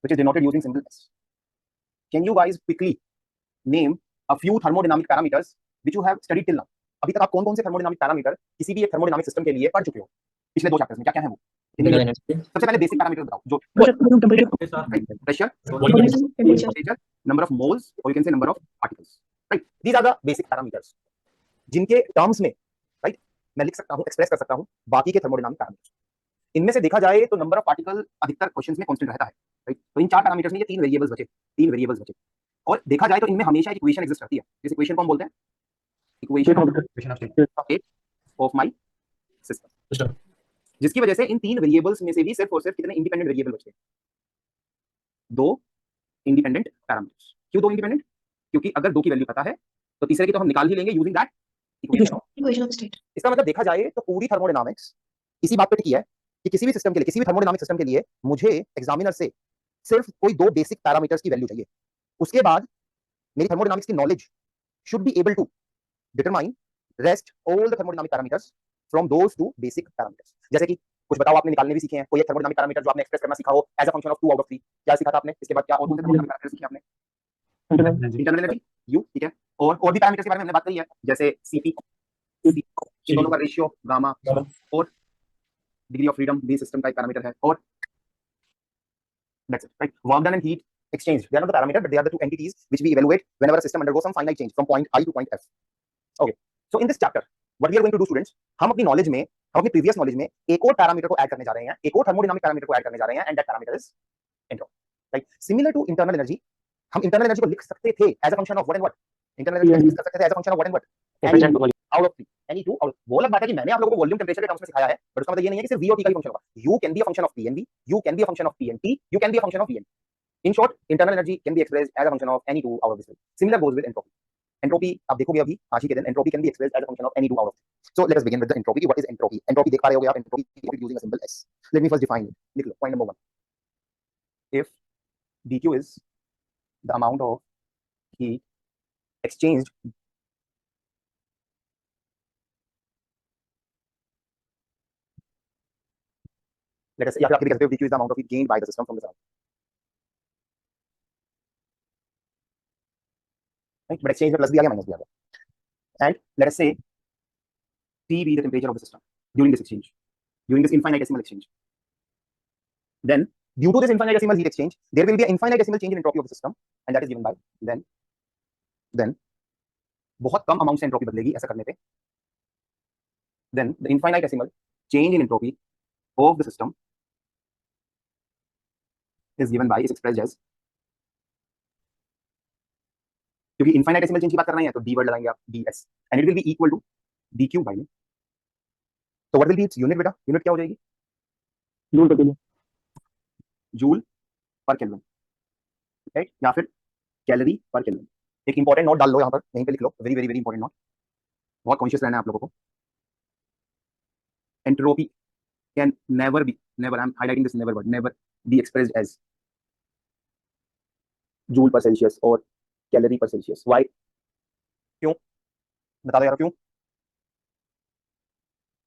which is denoted using symbol S. Can you guys quickly name a few thermodynamic parameters which you have studied till now? अभी तक आप कौन कौन से thermodynamic parameter किसी भी एक थर्मोडायनामिक सिस्टम के लिए पढ़ चुके हो पिछले 2 चैप्टर्स में? क्या क्या है वो? सबसे पहले बेसिक पैरामीटर बताओ जो pressure, temperature, number of moles और you can say number of particles, right? These are the basic parameters जिनके टर्म्स में, राइट, मैं लिख सकता हूं, एक्सप्रेस कर सकता हूं बाकी के थर्मोडायनामिक पैरामीटर्स। इनमें से देखा जाए तो नंबर ऑफ पार्टिकल अधिकतर क्वेश्चंस में कांस्टेंट रहता है, राइट? तो इन 4 पैरामीटर्स में ये 3 वेरिएबल्स बचे और देखा जाए तो इनमें हमेशा एक इक्वेशन एग्जिस्ट करती है। इस इक्वेशन को हम बोलते हैं equation of state of my system, जिसकी वजह से इन 3 वेरिएबल्स में से भी सिर्फ और सिर्फ कितने इंडिपेंडेंट वेरिएबल बचते हैं? 2 इंडिपेंडेंट पैरामीटर्स। क्यों 2 इंडिपेंडेंट? क्योंकि अगर 2 की वैल्यू पता है तो तीसरे की तो हम निकाल ही लेंगे using that equation of state. इसका मतलब देखा जाए तो पूरी थर्मोडायनामिक्स इसी बात पे टिकी है कि किसी भी सिस्टम के लिए, किसी भी थर्मोडायनामिक सिस्टम के लिए मुझे एग्जामिनर से सिर्फ कोई 2 बेसिक पैरामीटर्स की वैल्यू चाहिए। उसके बाद मेरी थर्मोडायनामिक्स की knowledge should be able to determine rest all the thermodynamic parameters from those 2 basic parameters. जैसे कि कुछ बताओ, आपने निकालने भी सीखे हैं कोई एक थर्मोडायनामिक पैरामीटर जो आपने एक्सप्रेस करना सीखा हो as a function of 2 out of 3, क्या सीखा था आपने? इसके बाद क्या और कौन से थर्मोडायनामिक पैरामीटर सीखे आपने? इंटरनल एनर्जी यू, ठीक है, और भी पैरामीटर्स के बारे में हमने बात करी है जैसे सीपी, इन दोनों का रेशियो, गामा और डिग्री ऑफ फ्रीडम भी सिस्टम का एक पैरामीटर है, और that's it, right? Work done and heat exchange, they are not the parameter but they are the 2 entities which we evaluate whenever a system undergoes some finite change from point I to point F. Okay, so in this chapter what we are going to do students, हम अपनी knowledge में, हम अपनी previous knowledge में एक और parameter को add करने जा रहे हैं, एक और थर्मोडायनामिक पैरामीटर को ऐड करने जा रहे हैं, and that parameter is entropy, right? Similar to internal energy, हम इंटरनल एनर्जी को लिख सकते थे as a function of what and what, internal energy लिख सकते थे as a function of what and what, out of 3, any 2 out. वो अलग बात है कि मैंने आप लोगों को वॉल्यूम टेंपरेचर के टर्म्स में सिखाया है, बट उसका मतलब ये नहीं है कि सिर्फ V और T का ही फंक्शन होगा। U can be a function of P and V, U can be a function of P and T, U can be a function of V and T. In short, internal energy can be expressed as a function of any 2 out of this. Similar goes with entropy. Entropy, आप देखोगे अभी आज ही के दिन, entropy can be expressed as a function of any 2 out of 3. So let us begin with the entropy. What is entropy? Entropy देख पा रहे होगे आप, entropy using a symbol S. Let me first define it. लिख लो, point number 1. If dq is the amount of heat exchanged let us say, या फिर आप लिख सकते हो dq is the amount of heat gained by the system from the sun. Right? But exchange में plus भी आ गया, माइनस भी आ गया. And let us say T be the temperature of the system during this exchange, during this infinitesimal exchange. Then, due to this infinitesimal heat exchange, there will be an infinitesimal change in entropy of the system, and that is given by then बहुत कम amount से entropy बदलेगी ऐसा करने पे. Then the infinitesimal change in entropy of the system is given by, is expressed as, क्योंकि infinitesimal change की बात कर रहे हैं तो डी वर्ड लगाएंगे आप, ds, and it will be equal to dq by. तो what will be its unit बेटा? यूनिट क्या हो जाएगी? जूल पर केल्विन, जूल पर केल्विन, राइट? या फिर कैलोरी पर केल्विन. एक इंपॉर्टेंट नोट डाल लो यहाँ पर, यहीं पे लिख लो, very very very important note, बहुत कॉन्शियस रहना है आप लोगों को. Entropy can never be, never, I am highlighting this never word, never be expressed as joule per Celsius और कैलोरी पर सेल्सियस. व्हाई? क्यों? बता दो यार, क्यों?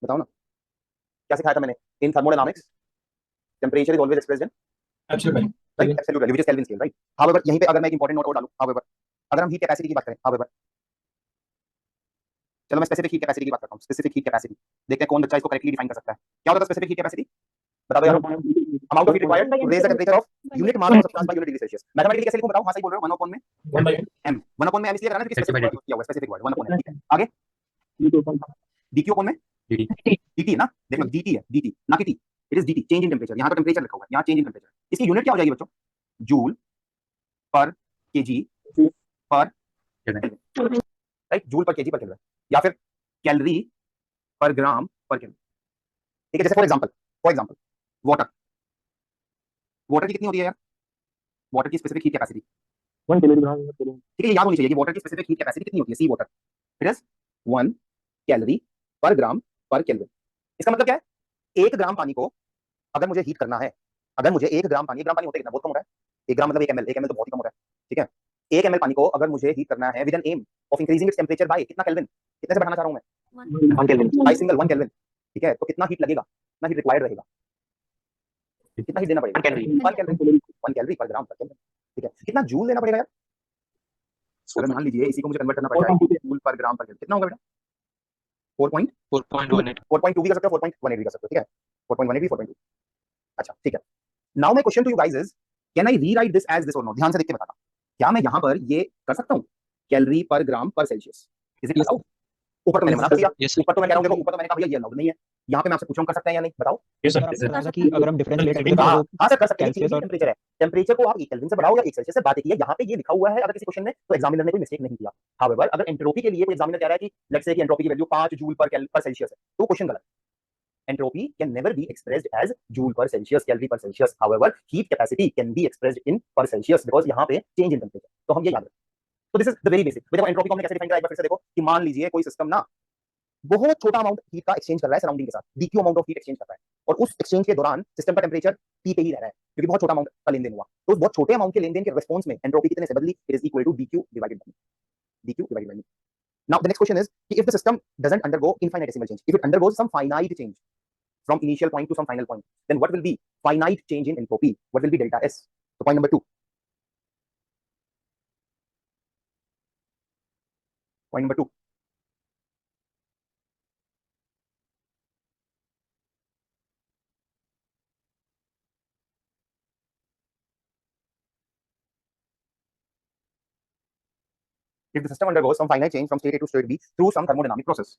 बताओ ना, क्या सिखाया था मैंने in thermodynamics? Temperature is always expressed in absolute value, right? Absolute value which is Kelvin scale, right? However यहीं पे अगर मैं एक इंपॉर्टेंट नोट और डालूं, हाउएवर अगर हम हीट कैपेसिटी की बात करें, हाउएवर चलो मैं स्पेसिफिक हीट कैपेसिटी की बात करता हूं. स्पेसिफिक हीट कैपेसिटी देखते हैं कौन बच्चा इसको करेक्टली डिफाइन कर सकता है. क्या होता है स्पेसिफिक हीट कैपेसिटी? बता दो यार. Amount of heat required to raise the temperature of unit mass of substance by unit degree Celsius. Mathematically कैसे लिखूं बताओ? हां सही बोल रहे हो, 1 अपॉन में m, 1 अपॉन में m इसलिए कराना क्योंकि स्पेसिफिक वर्ड किया हुआ है, स्पेसिफिक वर्ड 1 अपॉन m. आगे dq अपॉन में dt ना, देखो dt है, dt ना कि t, it is dt, change in temperature. यहां तो टेंपरेचर लिखा हुआ है, यहां चेंज इन टेंपरेचर. इसकी यूनिट क्या हो जाएगी बच्चों? जूल पर केजी पर केल्विन, राइट? जूल पर केजी पर केल्विन या फिर कैलोरी पर ग्राम पर केल्विन, ठीक है? जैसे फॉर एग्जांपल वाटर की कितनी होती है यार? वाटर की स्पेसिफिक हीट कैपेसिटी 1 कैलोरी ग्राम, ठीक है? याद होनी चाहिए कि वाटर की स्पेसिफिक हीट कैपेसिटी कितनी होती है. सी वाटर इट इज 1 कैलोरी पर ग्राम पर केल्विन. इसका मतलब क्या है? 1 ग्राम पानी को अगर मुझे हीट करना है, अगर मुझे 1 ग्राम पानी, 1 ग्राम पानी होता है कितना? बहुत कम होता है. 1 ग्राम मतलब 1 ml, 1 ml तो बहुत ही कम होता है, ठीक है? 1 ml पानी को अगर मुझे हीट करना है with an aim of increasing its temperature by कितना केल्विन? कितने से बढ़ाना चाह रहा हूं मैं? 1 केल्विन, बाय सिंगल 1 केल्विन, ठीक है? तो कितना हीट लगेगा, कितना हीट रिक्वायर्ड रहेगा? कितना हीट देना पड़ेगा? 1 कैलोरी पर ग्राम पर केल्विन। ठीक है, कितना जूल देना पड़ेगा यार? अगर मान लीजिए इसी को मुझे कन्वर्ट करना पड़ता है जूल पर ग्राम पर केल्विन, कितना होगा बेटा? 4.18 4.2 भी कर सकते हो, 4.18 भी कर सकते हो। ठीक है, 4.18 भी 4.2। अच्छा ठीक है, now my question to you guys is can I rewrite this as this or not? ध्यान से देख के बताना, क्या मैं यहां पर ये कर सकता हूं कैलोरी पर ग्राम पर सेल्सियस? Is it allowed? ऊपर तो मैंने मना कर दिया, ऊपर तो मैं कह रहा हूं, देखो ऊपर तो मैंने कहा भैया ये अलाउड नहीं है। यहाँ पे मैं आपसे पूछ रहा हूं कर सकते हैं या नहीं, बताओ। सर आपने बताया था कि अगर हम डिफरेंस लेते हैं तो हाँ वो हाँ सर कर सकते हैं, सेल्सियस ये और टेम्परेचर है, टेम्परेचर को आप 1 केल्विन से बढ़ाओ या 1 सेल्सियस से, बात एक ही है। यहाँ पे ये लिखा हुआ है अगर किसी क्वेश्चन में, तो एग्जामिनर ने कोई मिस्टेक नहीं किया। हाउएवर अगर एंट्रोपी के लिए कोई एग्जामिनर कह रहा है कि लेट्स से कि एंट्रोपी की वैल्यू 5 जूल पर सेल्सियस है, तो क्वेश्चन गलत। entropy can never be expressed as joule per celsius, calorie per celsius. However, heat capacity can be expressed in per celsius because यहाँ पे change in temperature। तो हम ये याद रखें। तो this is the very basic. देखो एंट्रोपी को हमने कैसे डिफाइन करा, एक बार फिर से देखो कि मान लीजिए कोई सिस्टम ना बहुत छोटा अमाउंट हीट का एक्सचेंज कर रहा है सराउंडिंग के साथ, d Q amount of heat exchange कर रहा है, और उस एक्सचेंज के दौरान सिस्टम का टेम्परेचर टी पे ही रह रहा है क्योंकि बहुत छोटा अमाउंट का लेन देन हुआ। तो उस बहुत छोटे अमाउंट के लेन देन के रिस्पॉन्स में एंट्रोपी कितने से बदली? It is equal to d Q divided by d Q divided by. Now the next question is if the system doesn't undergo infinitesimal change, if it undergoes some finite change from initial point to some final point, then what will be finite change in entropy? What will be delta S? So point number 2. Point number 2. If the system undergoes some finite change from state A to state B through some thermodynamic process,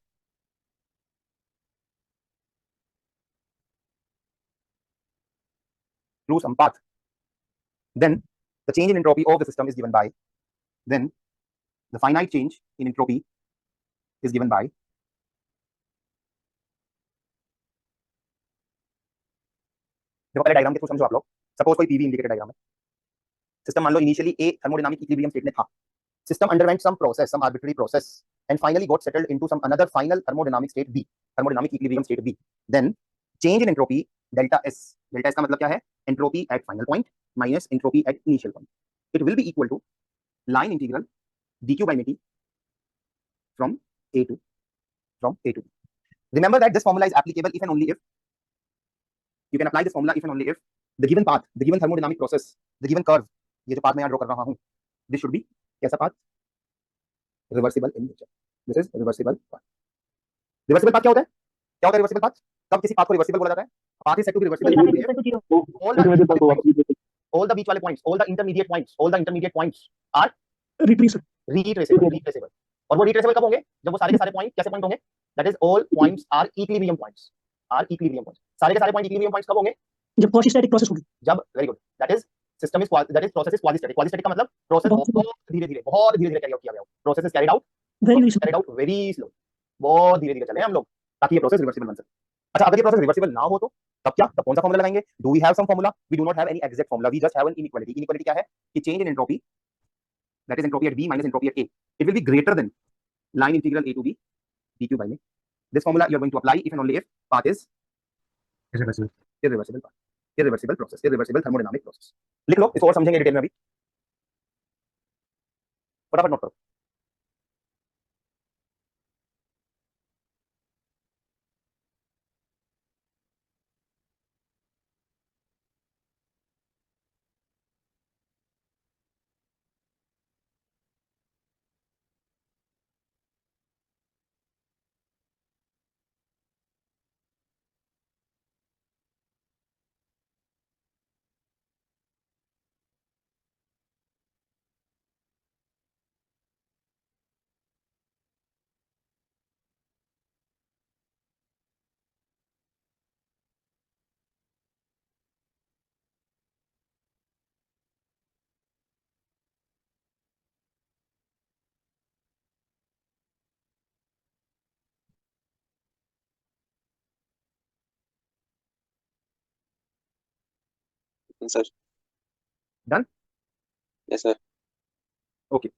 through some path, then the change in entropy of the system is given by, then the finite change in entropy is given by, देखो पहले diagram के through समझो आप लोग। Suppose कोई PV indicator diagram है, system मान लो initially ए thermodynamic equilibrium state में था, system underwent some process, some arbitrary process, and finally got settled into some another final thermodynamic state B, thermodynamic equilibrium state B. Then change in entropy delta S. Delta S का मतलब क्या है? Entropy at final point minus entropy at initial point. It will be equal to line integral dq by dt from A to B. Remember that this formula is applicable if and only if you can apply this formula if and only if the given path, the given thermodynamic process, the given curve, ये जो path मैं यहाँ draw कर रहा हूँ, this should be कैसा path? Reversible in nature. This is reversible path. Reversible path क्या होता है? क्या होता है रिवर्सिबल पाथ? कब किसी पाथ को रिवर्सिबल बोला जाता है? Path is said to be reversible all the बीच वाले points, all the intermediate points are retraceable। और वो retraceable कब होंगे? जब वो सारे के सारे पॉइंट कैसे पॉइंट होंगे? That is all points are equilibrium points, सारे के सारे पॉइंट equilibrium points कब होंगे? जब क्वासी स्टैटिक प्रोसेस होगी। जब very good, that is system is that is process is quasi static. Quasi static का मतलब प्रोसेस बहुत धीरे-धीरे कैरी आउट किया गया हो। Process is carried out very slow, बहुत धीरे-धीरे चले हम लोग ताकि ये प्रोसेस रिवर्सिबल बन सके। अच्छा अगर ये प्रोसेस रिवर्सिबल ना हो तो तब क्या? तब कौन सा फॉर्मूला लगाएंगे? Do we have some formula? We do not have any exact formula, we just have an inequality. Inequality क्या है? कि change in entropy, that is entropy at B minus entropy at A, it will be greater than line integral A to B dq by me. This formula you are going to apply if and only if path is irreversible path, irreversible process, irreversible thermodynamic process। लिख लो, इसको और समझेंगे detail में अभी, फटाफट note करो। Sir done? Yes sir. Okay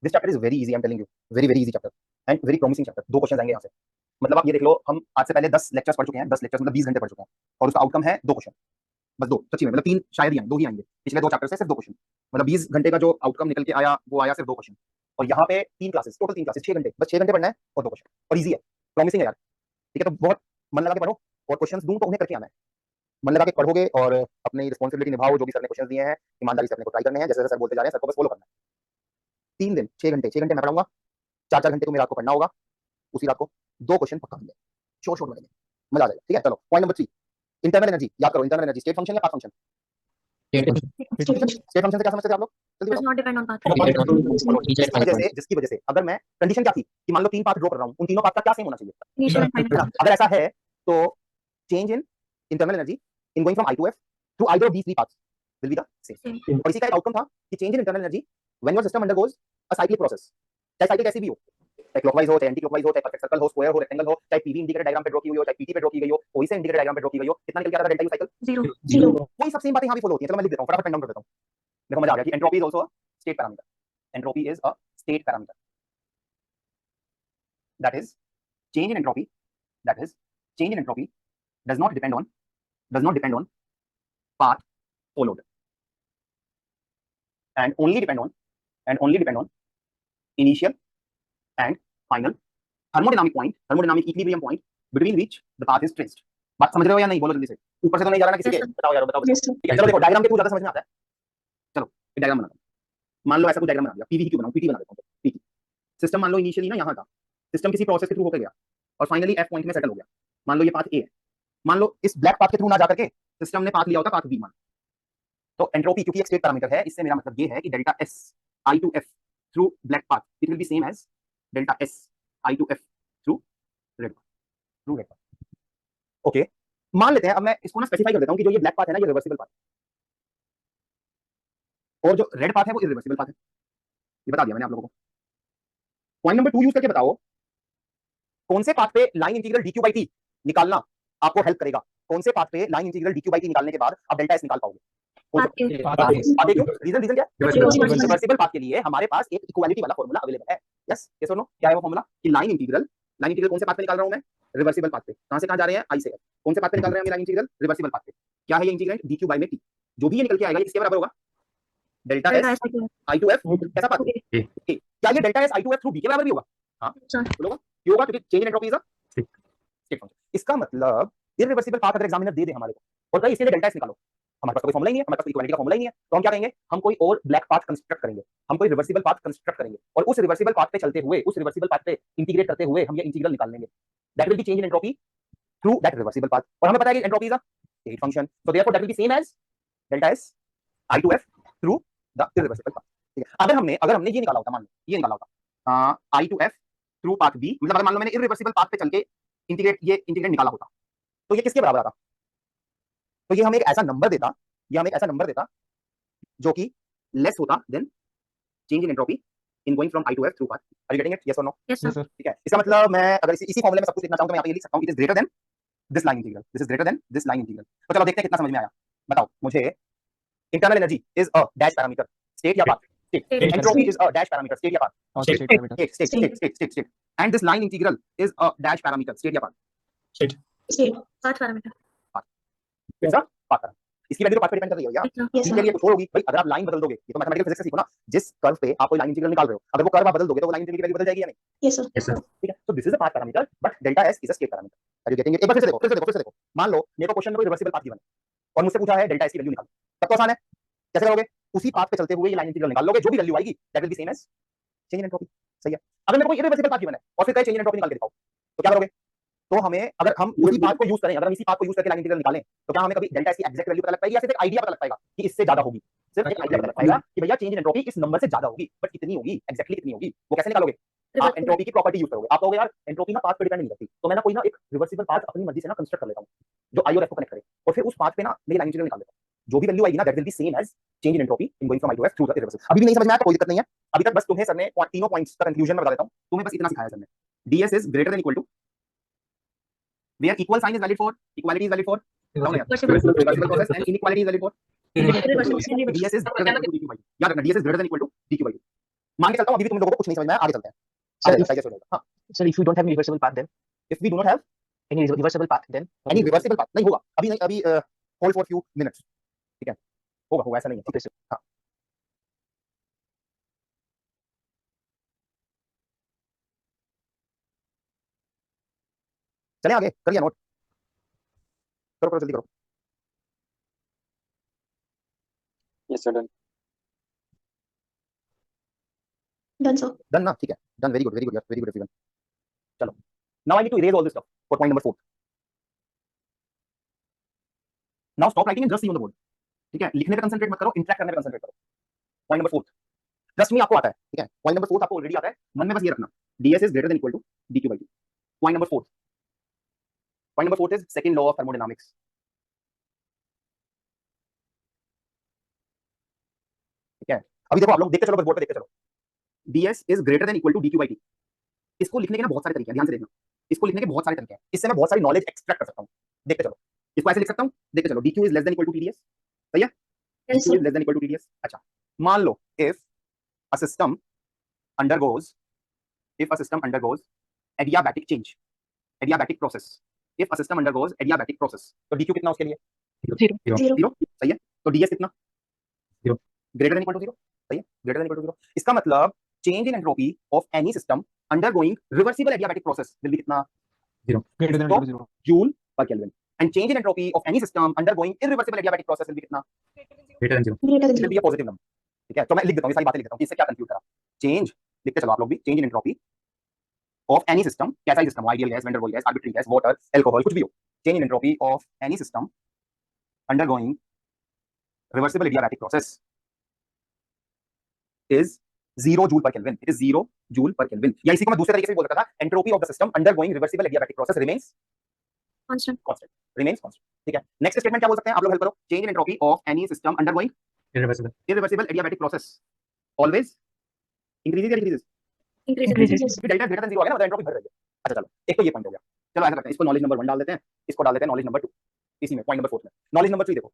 this chapter is very easy, I am telling you, very very easy chapter and very promising chapter. 2 question आएंगे यहाँ से, मतलब आप ये देख लो, हम आज से पहले 10 लेक्चर्स पढ़ चुके हैं, 10 लेक्चर्स मतलब 20 घंटे पढ़ चुके हैं, और उसका आउटकम है 2 क्वेश्चन, बस 2, सच्ची में, मतलब 3 शायद ही आएंगे, 2 ही आएंगे पिछले 2 चैप्टर से, सिर्फ 2 क्वेश्चन, मतलब 20 घंटे का जो आउटकम निकल के आया वो आया सिर्फ 2 क्वेश्चन। और यहाँ पे 3 क्लासेस, टोटल 3 क्लासेस, 6 घंटे, बस 6 घंटे पढ़ना है और 2 क्वेश्चन, और इजी है, प्रॉमिसिंग है यार, ठीक है। तो बहुत मन लगा के पढ़ो, और क्वेश्चंस दूं तो उन्हें करके आना है, मन लगा के पढ़ोगे और अपनी रिस्पॉन्सिबिलिटी निभाओ, जो भी सर ने क्वेश्चन दिए हैं ईमानदारी से अपने को ट्राई करने हैं, जैसे सर बोलते जा रहे हैं, सर को बस फॉलो करना है। 3 दिन 6 घंटे मैं पढ़ाऊंगा, 4 घंटे को मेरा आपको पढ़ना होगा, उसी रात को 2 क्वेश्चन पक्का होंगे, शोर बनेंगे, मजा आ जाएगा, ठीक है। चलो पॉइंट नंबर 3, इंटरनल एनर्जी याद करो, इंटरनल एनर्जी स्टेट फंक्शन या पाथ फंक्शन? स्टेट फंक्शन से क्या समझते थे आप लोग, जल्दी does not depend on path. जिसकी वजह से अगर मैं, कंडीशन क्या थी कि मान लो 3 पाथ ड्रॉ कर रहा हूं, उन तीनों पाथ का क्या सेम होना चाहिए, Initial and final. अगर ऐसा है तो change in internal energy in going from I to F through either of these 3 paths will be the same. और इसी का एक आउटकम था कि change in internal energy when your system undergoes a cyclic process, चाहे cycle कैसी भी हो, चाहे क्लॉकवाइज हो, चाहे एंटी क्लॉकवाइज हो, चाहे परफेक्ट सर्कल हो, स्क्वायर हो, रेक्टेंगल हो, चाहे पीवी इंडिकेटर डायग्राम पे ड्रॉ की हुई हो, चाहे पीटी पे ड्रॉ की गई हो, कोई से इंडिकेटर डायग्राम पे ड्रॉ की गई हो, कितना निकल के आ रहा था डेल्टा यू साइकिल, 0. वही सब सेम बातें यहां भी फॉलो होती हैं। चलो मैं लिख देता हूं, फटाफट पेन डाउन कर देता हूं, देखो मजा आ गया कि entropy is also a state parameter, entropy is a state parameter, that is change in entropy, that is change in entropy does not depend on path followed and only depend on initial and final thermodynamic point, thermodynamic equilibrium point between which the path is traced। बात समझ रहे हो या नहीं, बोलो जल्दी से, ऊपर से तो नहीं जा रहा ना किसी के, Yes, sir. बताओ यार, बताओ Yes, sir. ठीक है। चलो देखो डायग्राम के थ्रू ज्यादा समझ में आता है, चलो एक डायग्राम बनाते हैं, मान लो ऐसा कुछ डायग्राम बना दिया, पीवी क्यों बनाऊं, पीटी बना देता हूं, पीटी सिस्टम मान लो इनिशियली ना यहाँ था, सिस्टम किसी प्रोसेस के थ्रू होकर गया और फाइनली एफ पॉइंट में सेटल हो गया, मान लो ये पाथ ए है, मान लो इस ब्लैक पाथ के थ्रू ना जाकर के सिस्टम ने पाथ लिया होता पाथ बी मान, तो एंट्रोपी क्योंकि एक स्टेट पैरामीटर है, इससे मेरा मतलब ये है कि delta S I to F through black path it will be same as delta S I to F through red path, okay. मान लेते हैं, अब मैं इसको ना स्पेसिफाई कर देता हूं कि जो ये ब्लैक पाथ है ना, ये रिवर्सिबल पाथ, और जो रेड पाथ है वो इरिवर्सिबल पाथ है, ये बता दिया मैंने आप लोगों को। पॉइंट नंबर 2 यूज करके बताओ कौन से पाथ पे line integral dq by t निकालना आपको हेल्प करेगा, कौन से पाथ पे line integral dq by t निकालने के बाद आप डेल्टा एस निकाल पाओगे, Path A. आगे क्यों, रीजन क्या है, Reversible. रिवर्सिबल पाथ के लिए हमारे पास एक इक्वालिटी वाला फॉर्मूला अवेलेबल है, यस यस और नो, क्या है वो फॉर्मूला कि लाइन इंटीग्रल कौन से पाथ पे निकाल रहा हूं मैं, रिवर्सिबल पाथ पे, कहां से कहां जा रहे हैं, आई से एफ, कौन से पाथ पे निकाल रहे हैं लाइन इंटीग्रल, रिवर्सिबल पाथ पे, क्या है ये इंटीग्रेंट dq by में t, जो भी ये निकल के आएगा ये किसके बराबर होगा, delta Delta S S equal. I to F, कैसा पाथ, Okay. क्या ये delta S I to F through B के बराबर भी होगा, हाँ Sir. बोलोगा क्यों होगा, क्योंकि change in entropy is a state function. इसका मतलब इरिवर्सिबल पाथ अगर एग्जामिनर दे दे हमारे को और कहीं इसके लिए डेल्टा एस निकालो, हमारे पास कोई फॉर्मूला ही नहीं है, हमारे पास इक्वालिटी का फॉर्मूला ही नहीं है, तो हम क्या करेंगे, हम कोई और ब्लैक पाथ कंस्ट्रक्ट करेंगे, हम कोई रिवर्सिबल पाथ कंस्ट्रक्ट करेंगे और उस रिवर्सिबल पाथ पे चलते हुए, उस रिवर्सिबल पाथ पे इंटीग्रेट करते हुए हम ये इंटीग्रल निकाल लेंगे, that will be change in entropy through that reversible path, और हमें पता है कि entropy is a state function, so therefore that will be same as delta S I to F through the irreversible path, ठीक है। अगर हमने ये निकाला होता, मान लो ये निकाला होता I to F through path B, मतलब अगर मान लो मैंने इरिवर्सिबल पाथ पे चल के इंटीग्रेट निकाला होता, तो ये किसके बराबर आता, तो ये हमें एक ऐसा नंबर देता जो कि लेस होता then change in entropy in going from I to F through path, are you getting it, yes और no, Yes, sir. Yes, sir. ठीक है। इसका मतलब मैं अगर इसी फॉर्मूले में सब कुछ लिखना चाहूं तो मैं यहाँ पे ये लिख सकता हूं, it is greater then this line integral, this is greater then this line integral. तो चलो देखते हैं कितना समझ में आया, बताओ मुझे, internal energy is a dash parameter, state या path, State. Entropy is a dash parameter, state या पाथ, और state parameter. State, and this line integral is a dash parameter, state या पाथ, State. Path parameter. कैसा path parameter, इसकी value तो path पे depend कर रही है यार, Yes, इसके sir. लिए कुछ और होगी भाई, अगर आप लाइन बदल दोगे, ये तो मैथमेटिकल फिजिक्स से सीखो ना, जिस कर्व पे आप कोई लाइन इंटीग्रल निकाल रहे हो, अगर वो कर्व आप बदल दोगे तो वो लाइन इंटीग्रल की वैल्यू बदल जाएगी या नहीं, Yes, sir. Yes, sir. ठीक है। So this is a path parameter but delta S is a state parameter, are you getting it, एक बार फिर से देखो, मान लो मेरे को क्वेश्चन में कोई रिवर्सिबल पाथ गिवन है और मुझसे पूछा है डेल्टा एस की वैल्यू निकालो, तब तो आसान है, कैसे करोगे, उसी पाथ पे चलते हुए ये लाइन इंटीग्रल निकाल लोगे, जो भी वैल्यू आएगी that will be same as change in entropy, सही है। अगर मेरे को इरिवर्सिबल पाथ गिवन है और फिर कहे चेंज इन एंट्रोपी निकाल के दिखाओ, तो क्या करोगे, तो हमें, अगर हम उसी पाथ को यूज करें, अगर हम इसी पाथ को यूज करके लाइन इंटीग्रल निकालें, तो क्या हमें कभी डेल्टा एस की एग्जैक्ट वैल्यू पता लग पाएगी या सिर्फ एक आइडिया पता लग पाएगा कि इससे ज्यादा होगी, सिर्फ एक आइडिया पता लग पाएगा कि भैया चेंज इन एंट्रोपी इस नंबर से ज्यादा होगी, बट कितनी होगी, एग्जैक्टली कितनी होगी, वो कैसे निकालोगे, आप Reversible. एंट्रोपी की प्रॉपर्टी यूज करोगे, आप कहोगे यार एंट्रोपी ना पाथ पे डिपेंड नहीं करती, तो मैं ना कोई ना एक रिवर्सिबल पाथ अपनी मर्जी से ना कंस्ट्रक्ट कर लेता हूं जो आई और एफ को कनेक्ट करे, और फिर उस पाथ पे ना मेरी लाइन इंटीग्रल निकाल लेता हूं, जो भी वैल्यू आएगी ना that will be same as change in entropy in going from I to F through the irreversible. अभी भी नहीं समझ में आया तो कोई दिक्कत नहीं है, अभी तक बस तुम्हें सर ने तीनों पॉइंट्स का कंक्लूजन में बता देता हूं, तुम्हें बस इतना सिखाया सर ने, ds is greater than equal to where equal sign is valid for, equality is valid for reversible process and inequality is valid for Reversible. ds is greater than equal to dq by, याद रखना ds is greater than equal to dq by, मान के चलता हूं अभी भी तुम लोगों को कुछ नहीं समझ में आया, आगे चलते हैं। Sir, आगे if- digest हो जाएगा। हाँ, Sir, if you don't have any reversible path, then if we do not have any reversible path, then any reversible path, नहीं होगा अभी, नहीं अभी, hold for few minutes, ठीक है, होगा होगा, ऐसा नहीं है, ठीक है। हाँ, चले आगे, करिए नोट, करो करो जल्दी करो। Yes, sir. Done. Done, sir. Done ना, ठीक है, done, very good very good very good everyone. चलो, now I need to erase all this stuff for point number 4। Now stop writing and just see on the board, ठीक है, लिखने पे concentrate मत करो, इंटरेक्ट करने पे कंसंट्रेट करो। पॉइंट नंबर 4, ट्रस्ट मी आपको आता है, ठीक है, पॉइंट नंबर 4 आपको ऑलरेडी आता है, मन में बस ये रखना, ds is greater than equal to dq by dt। Point number 4, point number 4 is second law of thermodynamics, ठीक है। अभी देखो आप लोग देखते चलो, बस बोर्ड पे देखते चलो, ds is greater than equal to dq by dt। इसको लिखने के ना बहुत सारे तरीके हैं, ध्यान से देखना, इसको लिखने के बहुत सारे तरीके हैं, इससे मैं बहुत सारी नॉलेज एक्सट्रैक्ट कर सकता हूं। देखते चलो, इसको ऐसे लिख सकता हूं, देखते चलो, dq is less than equal to tds, सही है, Yes, dq sir. Is less than equal to tds। अच्छा, मान लो if a system undergoes if a system undergoes adiabatic change, adiabatic process, if a system undergoes adiabatic process, तो dq कितना उसके लिए? zero. Zero. Zero, सही है। तो ds कितना? Zero. Greater than equal to zero, सही है, greater than equal to zero. इसका मतलब change in entropy of any system undergoing reversible adiabatic process will be कितना? Zero. Greater than तो equal to zero. जूल पर kelvin. And change in entropy of any system undergoing irreversible adiabatic process will be कितना? Greater than zero. Greater than it will zero. Be a positive number, ठीक है। तो मैं लिख देता हूं, ये सारी बातें लिख देता हूं कि इससे क्या कंफ्यूज करा। चेंज, लिखते चलो आप लोग भी, change in entropy of any system, कैसा ही system, ideal gas, van der Waals gas, arbitrary gas, water, alcohol, कुछ भी हो, change in entropy of any system undergoing reversible adiabatic process is 0 joule पर केल्विन, इट इज 0 जूल पर kelvin. या इसी को मैं दूसरे तरीके से बोल सकता था, entropy of the system undergoing reversible adiabatic process remains Constant. Constant, remains constant, ठीक है। नेक्स्ट स्टेटमेंट क्या बोल सकते हैं आप लोग, हेल्प करो, change in entropy of any system undergoing Irreversible. Irreversible adiabatic process always increases या डिक्रीजेस? Increases. Increases. क्योंकि डेल्टा ग्रेटर देन 0 आ गया ना, मतलब एंट्रोपी बढ़ रही है। अच्छा चलो, एक तो ये पॉइंट हो गया, चलो ऐसा करते हैं, इसको नॉलेज नंबर 1 डाल देते हैं, इसको डाल देते हैं नॉलेज नंबर 2, इसी में पॉइंट नंबर 4 में। नॉलेज नंबर 3 देखो,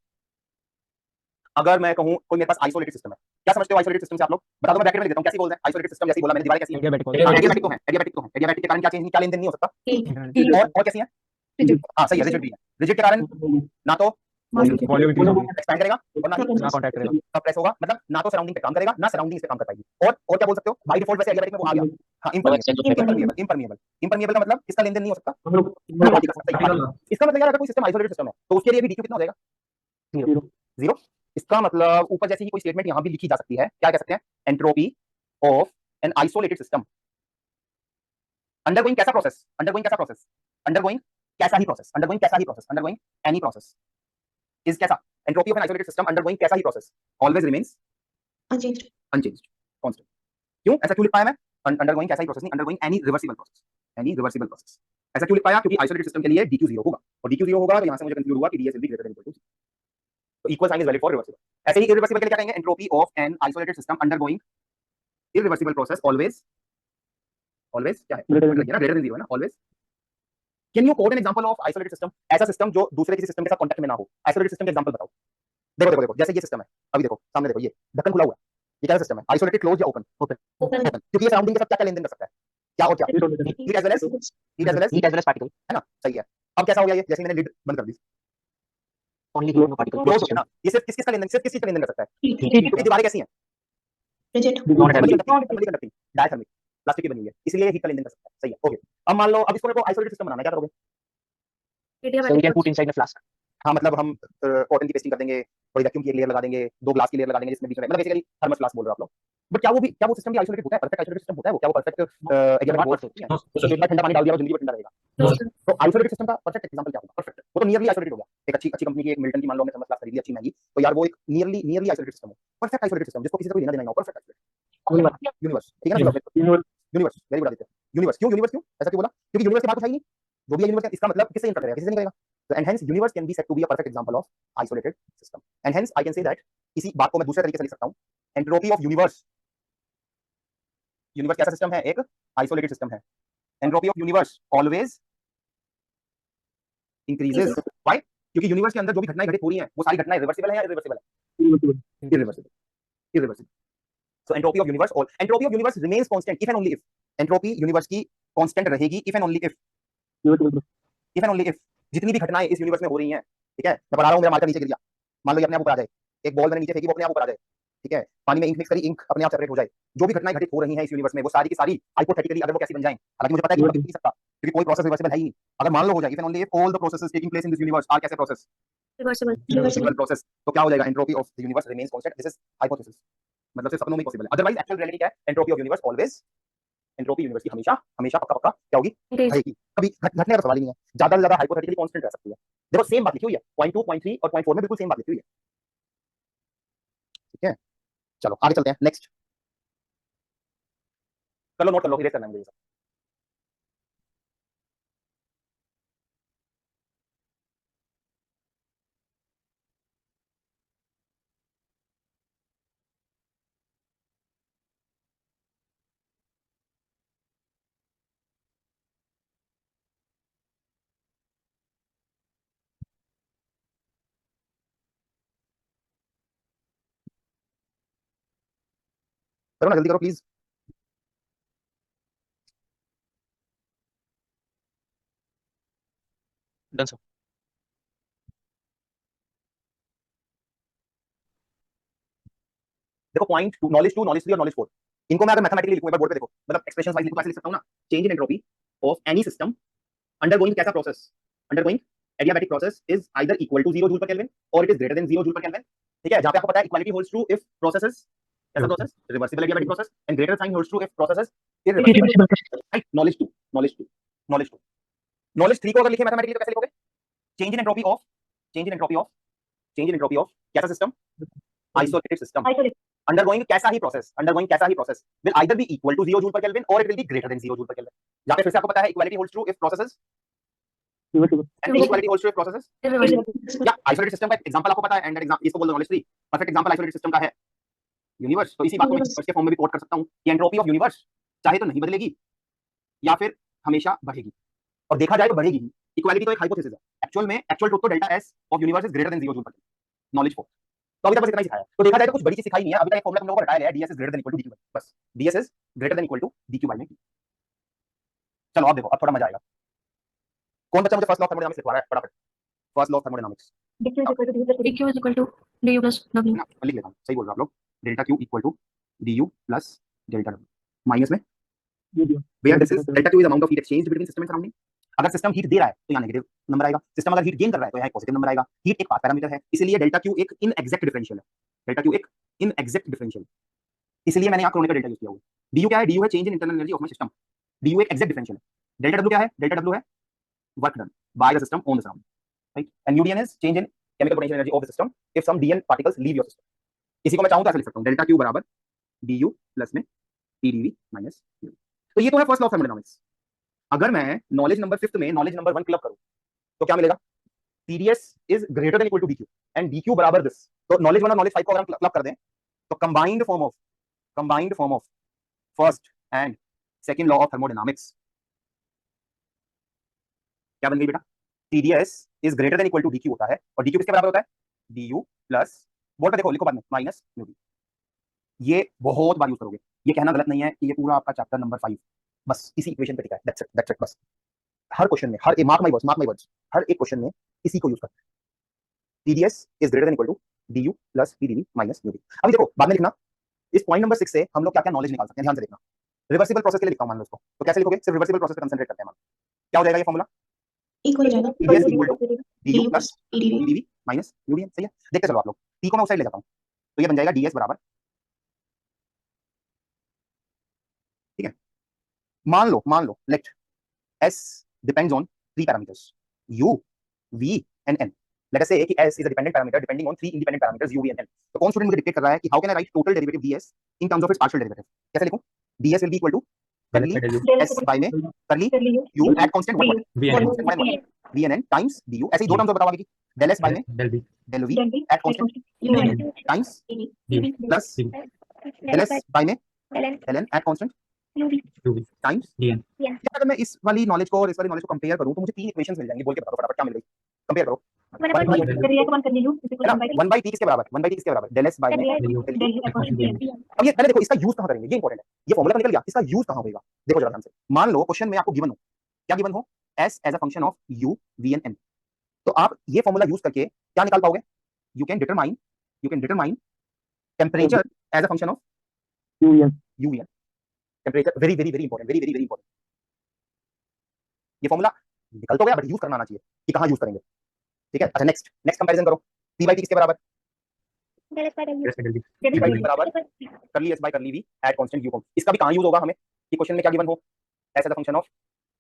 अगर मैं कहूं कोई मेरे पास आइसोलेटेड सिस्टम है, क्या समझते हो आइसोलेटेड सिस्टम से आप लोग? बता दो, मैं ब्रैकेट में लिख देता हूं, कैसी बोलते हैं आइसोलेटेड सिस्टम? जैसे ही बोला मैंने, दीवारें कैसी हैं? Adiabatic. एडियाबैटिक तो है, एडियाबैटिक तो है, एडियाबैटिक के कारण क्या चेंज, क्या लेन देन नहीं हो सकता, Heat. और कैसी है? Rigid. हाँ सही है, रिजिड भी है। रिजिड के कारण ना तो Volume increase होगी. एक्सपैंड करेगा और ना ही ना contact करेगा. कंप्रेस होगा, मतलब ना तो सराउंडिंग पे काम करेगा ना सराउंडिंग पे काम कर पाएगी। और क्या बोल सकते हो, बाय डिफॉल्ट वैसे एडियाबैटिक में वो आ गया, हाँ, इम्परमिएबल, इम्परमिएबल, इम्परमिएबल का मतलब इसका लेन देन नहीं हो सकता, इसका मतलब यार अगर कोई सिस्टम आइसोलेटेड सिस्टम है तो उसके लिए भी डीक्यू कितना हो जाएगा? Zero. जीरो। इसका मतलब ऊपर जैसी ही कोई स्टेटमेंट यहां भी लिखी जा सकती है, क्या कह सकते हैं, entropy of an isolated system undergoing कैसा प्रोसेस, अंडरगोइंग कैसा प्रोसेस, अंडरगोइंग कैसा ही प्रोसेस, अंडरगोइंग कैसा ही process, undergoing any process is कैसा, entropy of an isolated system undergoing कैसा ही process always remains Unchanged. Unchanged, constant. क्यों ऐसा क्यों लिख पाया मैं, अंडरगोइंग कैसा ही प्रोसेस नहीं, undergoing any reversible process, any reversible process. ऐसा क्यों लिख पाया, क्योंकि आइसोलेटेड सिस्टम के लिए डीक्यू 0 होगा, और डीक्यू 0 होगा तो यहां से मुझे कंक्लूड हुआ कि dS will be greater than equal to, तो equal sign is valid for reversible. ऐसे ही इरिवर्सिबल के लिए क्या कहेंगे, entropy of an isolated system undergoing irreversible process always, always क्या है, ग्रेटर देन 0 है ना, always. Can you quote an example of isolated system, ऐसा सिस्टम जो दूसरे किसी सिस्टम के साथ कांटेक्ट में ना हो, आइसोलेटेड सिस्टम के एग्जांपल बताओ। देखो देखो देखो, जैसे ये सिस्टम है, अभी देखो सामने देखो, ये ढक्कन खुला हुआ है, ये क्या सिस्टम है, आइसोलेटेड, क्लोज या ओपन? Open. ओपन, क्योंकि ये सराउंडिंग के साथ क्या क्या लेन देन कर सकता है, क्या और क्या, heat as well as, heat as well as, Heat as well as particle. है ना, सही है। अब कैसा हो गया ये, जैसे मैंने लिड बंद कर दी, Only heat, no particle. Close हो गया ना, ये सिर्फ किस किस का लेन देन, सिर्फ किस चीज का लेन देन कर सकता है, Heat. क्योंकि दीवारें कैसी हैं, Rigid. कंडक्टिंग, डायथर्मिक, प्लास्टिक की बनी हुई है, इसलिए हीट का लेन देन कर सकता है, सही है, ओके। अब मान लो, अब इसको मेरे को आइसोलेटेड सिस्टम बनाना है, क्या करोगे? So we Adiabatic. can put inside a flask. हाँ, मतलब हम कॉटन की पेस्टिंग कर देंगे, थोड़ी वैक्यूम की एक लेयर लगा देंगे, 2 ग्लास की लेयर लगा देंगे जिसमें बीच में, मतलब बेसिकली थर्मल फ्लास्क बोल रहे हो आप लोग। बट क्या वो सिस्टम भी आइसोलेटेड होता है, परफेक्ट आइसोलेटेड सिस्टम होता है वो, क्या वो परफेक्ट एग्जांपल बोल सकते हैं, तो एक बार ठंडा पानी डाल दिया और जिंदगी भर ठंडा रहेगा, No, sir. तो आइसोलेटेड सिस्टम का परफेक्ट एग्जांपल क्या होगा, परफेक्ट, वो तो नियरली आइसोलेटेड हो गया, एक अच्छी अच्छी कंपनी की, एक मिल्टन की मान लो हमने थर्मल फ्लास्क खरीद ली अच्छी महंगी, तो यार वो एक नियरली आइसोलेटेड सिस्टम हो, परफेक्ट आइसोलेटेड सिस्टम जिसको किसी से कोई लेना देना नहीं हो, परफेक्ट आइसोलेटेड यूनिवर्स, ठीक है ना, universe, very good Aditya, universe, क्यों ऐसा क्यों बोला, क्योंकि यूनिवर्स के बात उठाई नहीं, जो भी यूनिवर्स, इसका मतलब किससे इंटर करेगा, किसी से नहीं करेगा, तो and hence universe can be said to be a perfect example of isolated system, and hence I can say that, इसी बात को मैं दूसरे तरीके से लिख सकता हूं, एंट्रोपी ऑफ यूनिवर्स, यूनिवर्स कैसा सिस्टम है, एक आइसोलेटेड सिस्टम है, entropy of universe always increases, why, क्योंकि यूनिवर्स के अंदर जो भी घटनाएं घटित हो रही हैं वो सारी घटनाएं रिवर्सिबल है या इरिवर्सिबल है, irreversible, irreversible, So entropy of universe remains constant if and only if entropy universe की constant रहेगी if and only if जितनी भी घटनाएं इस यूनिवर्स में हो रही हैं, ठीक है, मैं बता रहा हूं मेरा मार्कर नीचे गिर गया, मान लो ये अपने आप ऊपर आ जाए, एक बॉल मैंने नीचे फेंकी वो अपने आप ऊपर आ जाए, ठीक है, पानी में इंक मिक्स करी इंक अपने आप सेपरेट हो जाए, जो भी घटनाएं घटित हो रही हैं इस यूनिवर्स में वो सारी की सारी हाइपोथेटिकली अगर वो कैसी बन जाएं, हालांकि मुझे पता है कि नहीं सकता क्योंकि कोई प्रोसेस रिवर्सिबल है ही नहीं, अगर मान लो हो जाए if and only if all the processes taking place in this universe are कैसे प्रोसेस रिवर्सिबल प्रोसेस, तो क्या हो जाएगा entropy of the universe remains constant, this is hypothesis, मतलब सिर्फ सपनों में पॉसिबल है, अदरवाइज एक्चुअल रियलिटी क्या है, entropy of universe always, entropy universe की हमेशा हमेशा पक्का पक्का क्या होगी, रहेगी, कभी घटने का सवाल ही नहीं है, ज्यादा से ज्यादा हाइपोथेटिकली कांस्टेंट रह सकती है, देखो सेम बात लिखी हुई है 0.2 0.3 और 0.4 में बिल्कुल सेम बात लिखी हुई है, ठीक है, चलो आगे चलते हैं, नेक्स्ट कर लो, नोट कर लो, इरेज करना है मुझे ये सब। करो ना जल्दी करो प्लीज। Done sir. देखो पॉइंट टू, नॉलेज 3 और नॉलेज 4, इनको मैं अगर मैथमेटिकली लिखूं एक बार बोर्ड पे देखो, मतलब एक्सप्रेशन वाइज लिखूं, कैसे लिख सकता हूं ना, change in entropy of any system undergoing कैसा process, undergoing adiabatic process is either equal to 0 joule पर केल्विन और it is greater than 0 joule पर केल्विन, ठीक है, जहां पे आपको पता है equality holds true if processes कैसा process, reversible adiabatic process, and greater sign holds true if processes irreversible, right, knowledge 2 knowledge 3 को अगर लिखे मैथमेटिकली तो कैसे लिखोगे, चेंज इन एंट्रोपी ऑफ कैसा सिस्टम, आइसोलेटेड सिस्टम undergoing कैसा ही process will either be equal to 0 joule पर kelvin or it will be greater than 0 joule पर केल्विन, जहां पे फिर से आपको पता है equality holds true if processes and inequality holds true if processes, या आइसोलेटेड सिस्टम का एग्जांपल आपको पता है, एंड एग्जांपल इसको बोल दो knowledge 3, perfect example isolated system का है यूनिवर्स, तो इसी बात को मैं यूनिवर्स के फॉर्म में भी कोट कर सकता हूं कि एंट्रोपी ऑफ यूनिवर्स चाहे तो नहीं बदलेगी या फिर हमेशा बढ़ेगी, और देखा जाए तो बढ़ेगी ही, इक्वालिटी तो एक हाइपोथेसिस है, एक्चुअल ट्रुथ तो delta S of universe is greater than 0 joule पर केल्विन, नॉलेज 4, तो अभी तक बस इतना ही सिखाया, तो देखा जाए तो कुछ बड़ी चीज सिखाई नहीं है, अभी तक एक फॉर्मूला हम लोगों को बताया है, ds is greater than equal to dq, बस ds is greater than equal to dq by में। चलो अब देखो, अब थोड़ा मजा आएगा, कौन बच्चा मुझे फर्स्ट लॉ ऑफ थर्मोडायनामिक्स लिखवा रहा है फटाफट, first law of thermodynamics dq is equal to du plus w ना, लिख लेता हूं, सही बोल रहे हो आप लोग, delta q equal to du plus delta w minus में where this is delta q is amount of heat exchange between system and surrounding, अगर सिस्टम हीट दे रहा है तो यहाँ नेगेटिव नंबर आएगा, सिस्टम अगर हीट गेन कर रहा है तो यहाँ पॉजिटिव नंबर आएगा, हीट एक पाथ पैरामीटर है, इसलिए डेल्टा q एक इनएग्जैक्ट डिफरेंशियल है, डेल्टा q एक इनएग्जैक्ट डिफरेंशियल, इसलिए मैंने यहाँ क्रोनिकल डेल्टा यूज किया हुआ, du क्या है, du है change in internal energy of my system, du एक एग्जैक्ट डिफरेंशियल है, डेल्टा w क्या है, डेल्टा w है work done by the system on the surrounding, right, and udn is change in chemical potential energy of the system if some dn particles leave your system, इसी को मैं चाहूं तो ऐसे लिख सकता हूं, डेल्टा q बराबर du प्लस में pdv माइनस u, तो ये तो है फर्स्ट लॉ ऑफ थर्मोडायनामिक्स, अगर मैं नॉलेज नंबर 5 में नॉलेज नंबर 1 क्लब करूं तो क्या मिलेगा, TDS is greater than equal to DQ and DQ बराबर दिस, तो नॉलेज 1 और नॉलेज 5 को अगर हम क्लब कर दें तो combined form of first and second law of thermodynamics क्या बन गई बेटा, TDS is greater than equal to DQ होता है, और DQ किसके बराबर होता है, DU प्लस, बोर्ड पे देखो लिखो बाद में, माइनस µ, ये बहुत बार यूज करोगे, ये कहना गलत नहीं है कि ये पूरा आपका चैप्टर नंबर 5 बस इसी इक्वेशन पे टिका है, दैट्स इट बस, हर क्वेश्चन में, हर एक मार्क माय वर्ड्स, हर एक क्वेश्चन में इसी को यूज करते हैं, TDS is greater than equal to DU plus PDV minus µ। अभी देखो बाद में लिखना, इस पॉइंट नंबर 6 से हम लोग क्या क्या नॉलेज निकाल सकते हैं, ध्यान से देखना, रिवर्सिबल प्रोसेस के लिए लिखता हूं मान लो इसको, तो कैसे लिखोगे, सिर्फ रिवर्सिबल प्रोसेस पे कंसंट्रेट करते हैं, मान क्या हो जाएगा ये फॉर्मूला, इक्वल हो जाएगा TDS equal to DU du plus plus pdv PDV minus UDN, सही है, देखते चलो आप लोग, T को मैं उस साइड ले जाता हूं, तो ये बन जाएगा DS बराबर, ठीक है, मान लो late S depends on 3 parameters U, V and N, let us say कि S is a dependent parameter depending on 3 independent parameters U, V and N, तो कौन स्टूडेंट मुझे डिक्टेट कर रहा है कि how can I write total derivative DS in terms of its partial derivative, कैसे लिखूं, DS will be equal to curly S by में curly U at constant what V and N times DU, ऐसे ही दो terms और बताओ आगे की, del S by में del V at constant times plus del S by में del N at constant times dn, अगर मैं इस वाली नॉलेज को और इस वाली नॉलेज को कंपेयर करूं तो मुझे 3 इक्वेशंस मिल जाएंगी, बोल के बताओ फटाफट क्या मिल गई, कंपेयर करो, मैंने One by- कर दिया, कौन कर ली, इज इक्वल है टू ना 1 1 बाई टी किसके बराबर 1 बाई टी किसके बराबर डेल एस बाय में by del del U upon D. अब ये पहले देखो इसका यूज कहां करेंगे, ये इंपॉर्टेंट है। ये फॉर्मूला तो निकल गया, इसका यूज कहां होगा देखो जरा ध्यान से। मान लो क्वेश्चन में आपको गिवन हो, क्या गिवन हो, s as a function of u v and n, तो आप ये फॉर्मूला यूज करके क्या निकाल पाओगे, you can determine temperature as a function of u v n। Temperature very very very important, very very very important. ये formula निकल तो गया बट यूज करना आना चाहिए कि कहां यूज करेंगे, ठीक है। अच्छा नेक्स्ट कंपैरिजन करो, p बाई टी किसके बराबर, del S by del U, p by T बराबर curly s by curly v at constant u। इसका भी कहां यूज होगा हमें, कि क्वेश्चन में क्या गिवन हो, s as a function of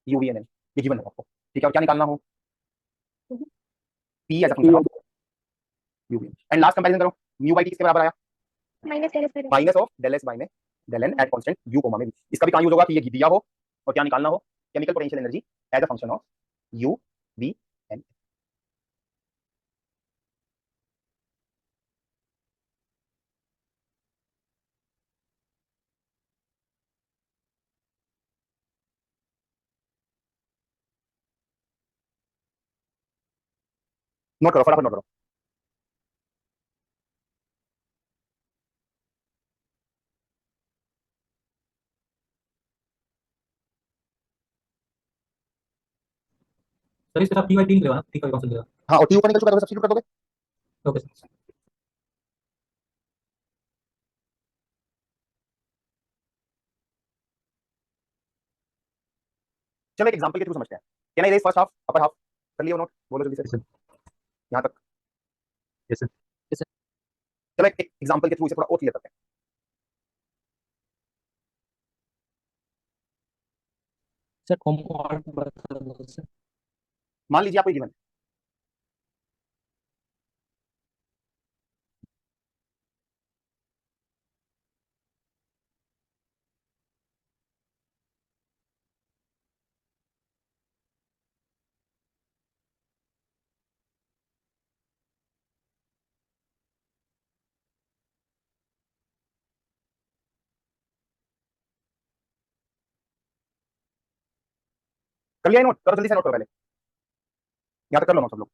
u v and n, ये गिवन है आपको, ठीक है। और क्या निकालना हो, p as a function of u v n। And last comparison करो, mu बाई टी किसके बराबर आया, minus del S by minus of del S by में del N at constant u comma में v। इसका भी कहां यूज होगा कि ये दिया हो और क्या निकालना हो, chemical potential energy as a function of u v n। Note करो, फटाफट नोट करो। सर इसके साथ पी बाई 3 लेना, ठीक है, कौन सा लेगा? हाँ, और t ऊपर निकल चुका है, सब्स्टिट्यूट कर दोगे। Okay sir. चलो एक एग्जांपल के थ्रू समझते हैं। Can I raise first half upper half, कर लियो नोट, बोलो जल्दी Yes, से sir. यहां तक। Yes, sir. Yes, sir. चलो एक एग्जांपल के थ्रू इसे थोड़ा और क्लियर करते हैं। सर होमवर्क बता दो सर। मान लीजिए आपको गिवन, कर लिया नोट, करो जल्दी से नोट करो पहले, यहां तक कर लो नोट सब लोग।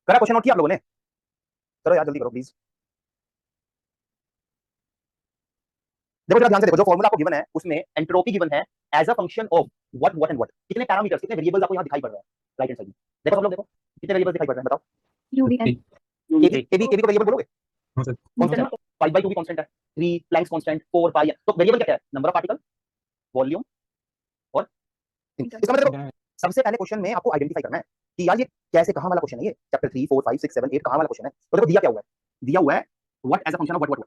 करा क्वेश्चन नोट किया आप लोगों ने, करो यार जल्दी करो प्लीज। देखो जरा ध्यान से देखो, जो फॉर्मूला आपको गिवन है उसमें एंट्रोपी गिवन है as a function of what and what. कितने पैरामीटर्स, कितने वेरिएबल्स आपको यहां दिखाई पड़ रहे हैं राइट हैंड साइड में, देखो सब लोग देखो कितने वेरिएबल्स दिखाई पड़ रहे हैं, बताओ। यू वी एन केबी को वेरिएबल बोलोगे, हाँ सर। कांस्टेंट है, 5/2 भी कांस्टेंट है, 3 प्लैंक्स कांस्टेंट, 4 पाई, तो वेरिएबल क्या है, नंबर ऑफ पार्टिकल, वॉल्यूम और इसका मतलब सबसे पहले क्वेश्चन में आपको आइडेंटिफाई करना है कि यार ये कैसे, कहां वाला क्वेश्चन है, ये चैप्टर 3 4 5 6 7 8 कहां वाला क्वेश्चन है। तो देखो दिया क्या हुआ है, दिया हुआ है what as a function of what,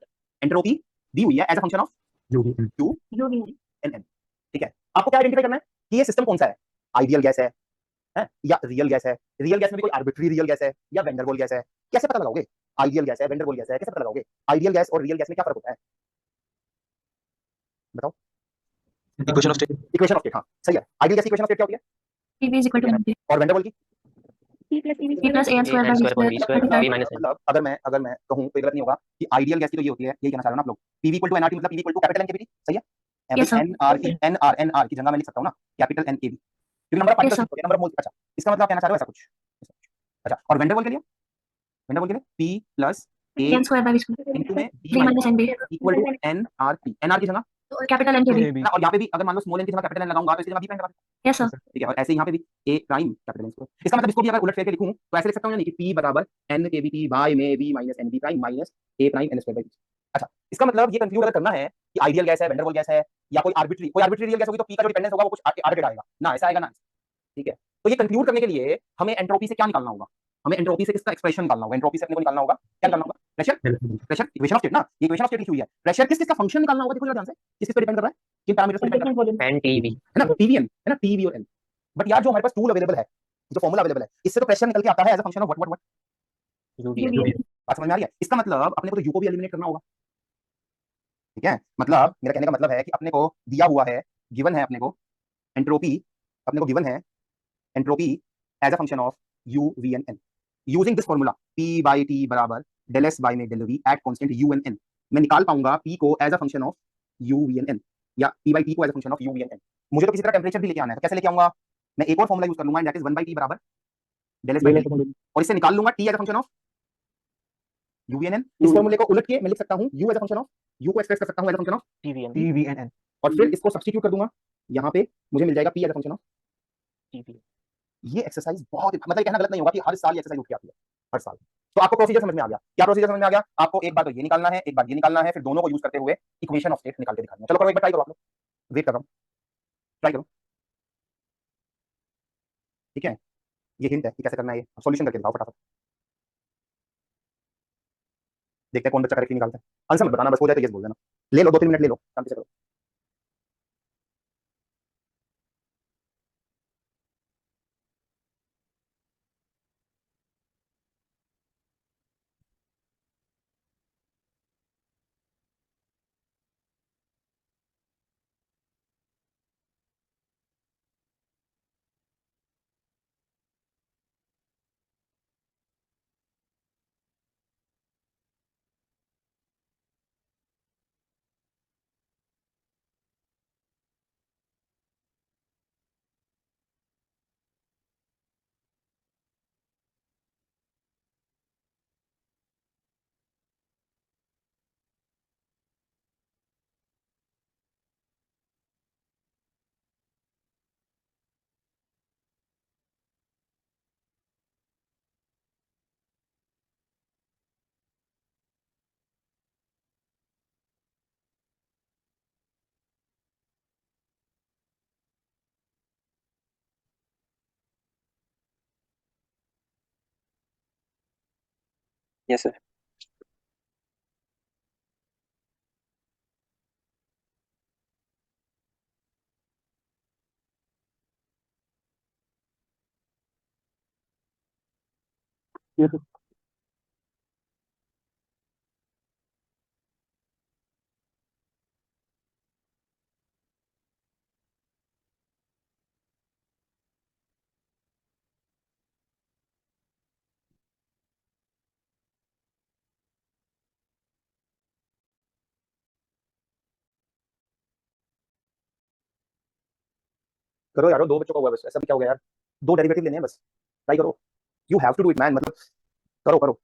entropy दी हुई है as a function of U u U V and n, ठीक है। आपको क्या आइडेंटिफाई करना है कि ये सिस्टम कौन सा है, आइडियल गैस है या रियल गैस है, रियल गैस में भी कोई आर्बिट्री रियल गैस है या वेंडरवॉल गैस है, कैसे पता लगाओगे, आइडियल गैस है वेंडरवॉल गैस है, कैसे पता लगाओगे, आइडियल गैस और रियल गैस में क्या फर्क होता है बताओ। Equation of state. Equation of state, हाँ सही है, आइडियल गैस की इक्वेशन ऑफ स्टेट क्या होती है, P is equal to M और वेंडरवॉल की, p plus A square by square B b square square v minus n। मतलब अगर मैं कहूं तो ये गलत नहीं होगा कि आइडियल गैस की तो ये होती है, यही कहना चाह रहे हो ना आप लोग, पीवी इक्वल टू एनआरटी, मतलब PV equal to capital N kV, सही है। Yes, sir. एनआर की जगह मैं लिख सकता हूं ना कैपिटल एन केवी, क्योंकि number of Yes, particles number of moles. अच्छा इसका मतलब कहना चाह रहे हो ऐसा कुछ, अच्छा। और वेंडरवॉल के लिए, वेंडरवॉल के लिए p plus a N square by B square into में b 3 minus N B equal to NRT, NR की जगह कैपिटल एन के बी। ना, और यहाँ पे भी अगर मान लो स्मॉल एन की जगह कैपिटल एन लगाऊंगा तो इसकी जगह b प्राइम लगा दूंगा, यस सर। ठीक है। और ऐसे यहाँ पे भी a prime capital N square, इसका मतलब इसको भी अगर उलट फेर के लिखूं तो ऐसे लिख सकता हूं नहीं कि p बराबर n के v t बाय में v minus n b prime minus a prime n square by. अच्छा इसका मतलब ये कंक्लूड अगर करना है कि आइडियल गैस है, वैन डर वाल्स गैस है, या कोई आर्बिट्री रियल गैस होगी तो पी का जो डिपेंडेंस होगा वो कुछ आर्बिट्रेट आएगा ना, ऐसा आएगा ना। ठीक है, तो ये कंक्लूड करने के लिए हमें एंट्रोपी से क्या निकालना होगा, हमें एंट्रोपी से किसका एक्सप्रेशन निकालना होगा, एंट्रोपी से अपने को निकालना होगा, क्या निकालना होगा, प्रेशर इक्वेशन ऑफ स्टेट ना, ये इक्वेशन ऑफ स्टेट लिखी हुई है, प्रेशर किस का फंक्शन निकालना होगा, देखो जरा ध्यान से, किस पे डिपेंड कर रहा है, किन पैरामीटर्स पे डिपेंड कर रहा है, एन टीवी है ना, टीवीएन है ना, टीवी और एन। बट यार जो हमारे पास टूल अवेलेबल है, जो फॉर्मूला अवेलेबल है, इससे तो प्रेशर निकल के आता है as a function of what, बात समझ में आ रही है, इसका मतलब अपने को तो यू को भी एलिमिनेट करना होगा। ठीक है, मतलब मेरा कहने का मतलब है कि अपने को दिया हुआ है, गिवन है अपने को एंट्रोपी, अपने को गिवन है entropy as a function of u v and n using this formula p by t बराबर del s by में del v at constant u and n। मैं निकाल पाऊंगा p को as a function of u v and n या p by t को as a function of u v and n। मुझे तो किसी तरह टेंपरेचर भी लेके आना है, तो कैसे लेके आऊंगा, मैं एक और फॉर्मूला यूज कर लूंगा, दैट इज 1 by t बराबर del s by t, और इससे निकाल लूंगा t as a function of u v and n। इस फॉर्मूले को उलट के मैं लिख सकता हूं u as a function of u को एक्सप्रेस कर सकता हूं as a function of T V N और फिर इसको सब्स्टिट्यूट कर दूंगा, यहाँ पे मुझे मिल जाएगा p as a function of. ये एक्सरसाइज बहुत, मतलब ये कहना गलत नहीं होगा कि हर साल ये एक्सरसाइज उठ के आती है, हर साल। तो आपको प्रोसीजर समझ में आ गया, क्या प्रोसीजर समझ में आ गया आपको, एक बार तो ये निकालना है, एक बार ये निकालना है, फिर दोनों को यूज करते हुए इक्वेशन ऑफ स्टेट निकाल के दिखाना है। चलो करो, एक बार ट्राई करो, आप लोग वेट कर रहा हूं, ट्राई करो। ठीक है, ये हिंट है कि कैसे करना है, ये सॉल्यूशन करके दिखाओ फटाफट, देखते हैं कौन बच्चा करेक्टली निकालता है। आंसर मत बताना, बस हो जाए तो यस बोल देना, ले लो 2-3 मिनट ले लो, शांति से करो। Yes, sir. करो यारो, दो बच्चों का हुआ बस, ऐसा भी क्या हो गया यार, दो डेरिवेटिव लेने हैं बस, ट्राई करो, you have to do it man, मतलब करो करो।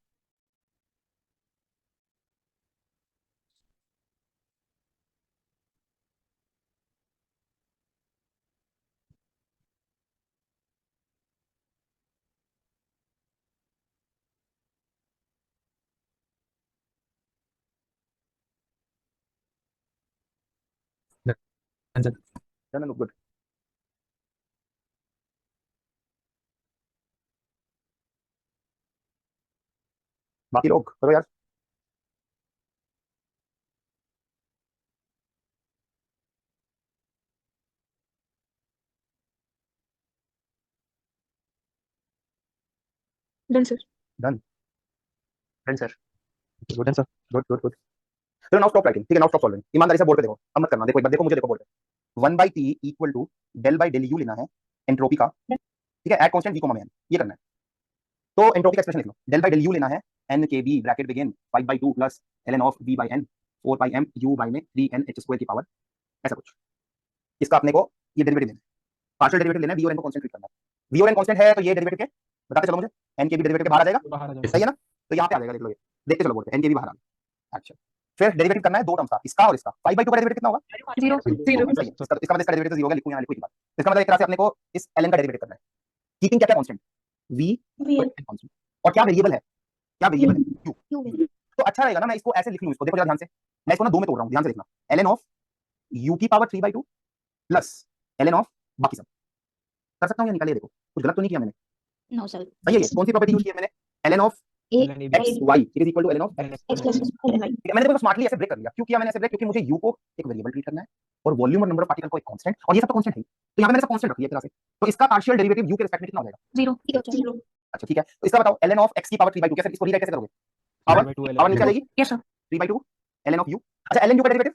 चलो गुड, बाकी लोग करो यार। Done, sir. Done, sir good answer, good good good. चलो नाउ स्टॉप राइटिंग, ठीक है, नाउ स्टॉप सॉल्विंग, ईमानदारी से बोर्ड पे देखो, अब मत करना, देखो एक बार देखो मुझे, देखो बोर्ड पे 1 by t equal to del by del U लेना है एंट्रोपी का, ठीक है, एट कांस्टेंट v, में ये करना है। तो एंट्रोपी का एक्सप्रेशन लिख लो, डेल बाय डेल यू लेना है, n के b bracket begin 5/2 plus ln of v by n 4 m u by में 3n h स्क्वायर की पावर, ऐसा कुछ। इसका अपने को ये डेरिवेटिव लेना है, पार्शियल डेरिवेटिव लेना है, v और n को कांस्टेंट ट्रीट करना है। v और n कांस्टेंट है तो ये डेरिवेटिव के बताते चलो मुझे, n के b डेरिवेटिव के बाहर आ जाएगा, सही है ना, तो यहाँ पे आ जाएगा, देख लो ये, देखते चलो बोर्ड पे, n के b बाहर आ गया। अच्छा, फिर डेरिवेटिव करना है दो टर्म्स का, इसका और इसका, 5/2 का डेरिवेटिव कितना होगा, 0. सही है, इसका मतलब इसका डेरिवेटिव 0 होगा, लिखूं यहाँ, लिखूं की बात, इसका मतलब एक तरह से अपने को इस ln का डेरिवेटिव करना है, कीपिंग क्या क्या कांस्टेंट, v कांस्टेंट, और क्या वेरिएबल है, क्या वेरिएबल है, q। तो अच्छा रहेगा ना मैं इसको ऐसे लिख लूं, इसको देखो जरा ध्यान से, मैं इसको ना दो में तोड़ रहा हूँ, ध्यान से देखना। ln ऑफ u की पावर 3/2 प्लस ln ऑफ बाकी सब। कर सकता हूँ या निकालिए, देखो कुछ गलत तो नहीं किया मैंने? नो सर सही है ये? कौन सी प्रॉपर्टी यूज की है मैंने? ln of ln AB x y is equal to ln of ln x plus ln y। मैंने देखो स्मार्टली ऐसे ब्रेक कर लिया। क्यों किया मैंने ऐसे ब्रेक? क्योंकि मुझे u को एक वेरिएबल ट्रीट करना है और वॉल्यूम और नंबर ऑफ पार्टिकल को एक कांस्टेंट, और ये सब तो कांस्टेंट है। तो यहाँ पे मैंने सब कांस्टेंट रख लिया तरह से। तो इसका पार्शियल डेरिवेटिव u के रिस्पेक्ट में कितना हो जाएगा? 0। अच्छा ठीक है, तो इसका बताओ ln ऑफ x की पावर 3/2 कैसे, इसको रीराइट कैसे करोगे? पावर 3/2 पावर ln नीचे आ जाएगी, yes sir 3/2 ln of u। अच्छा ln u का डेरिवेटिव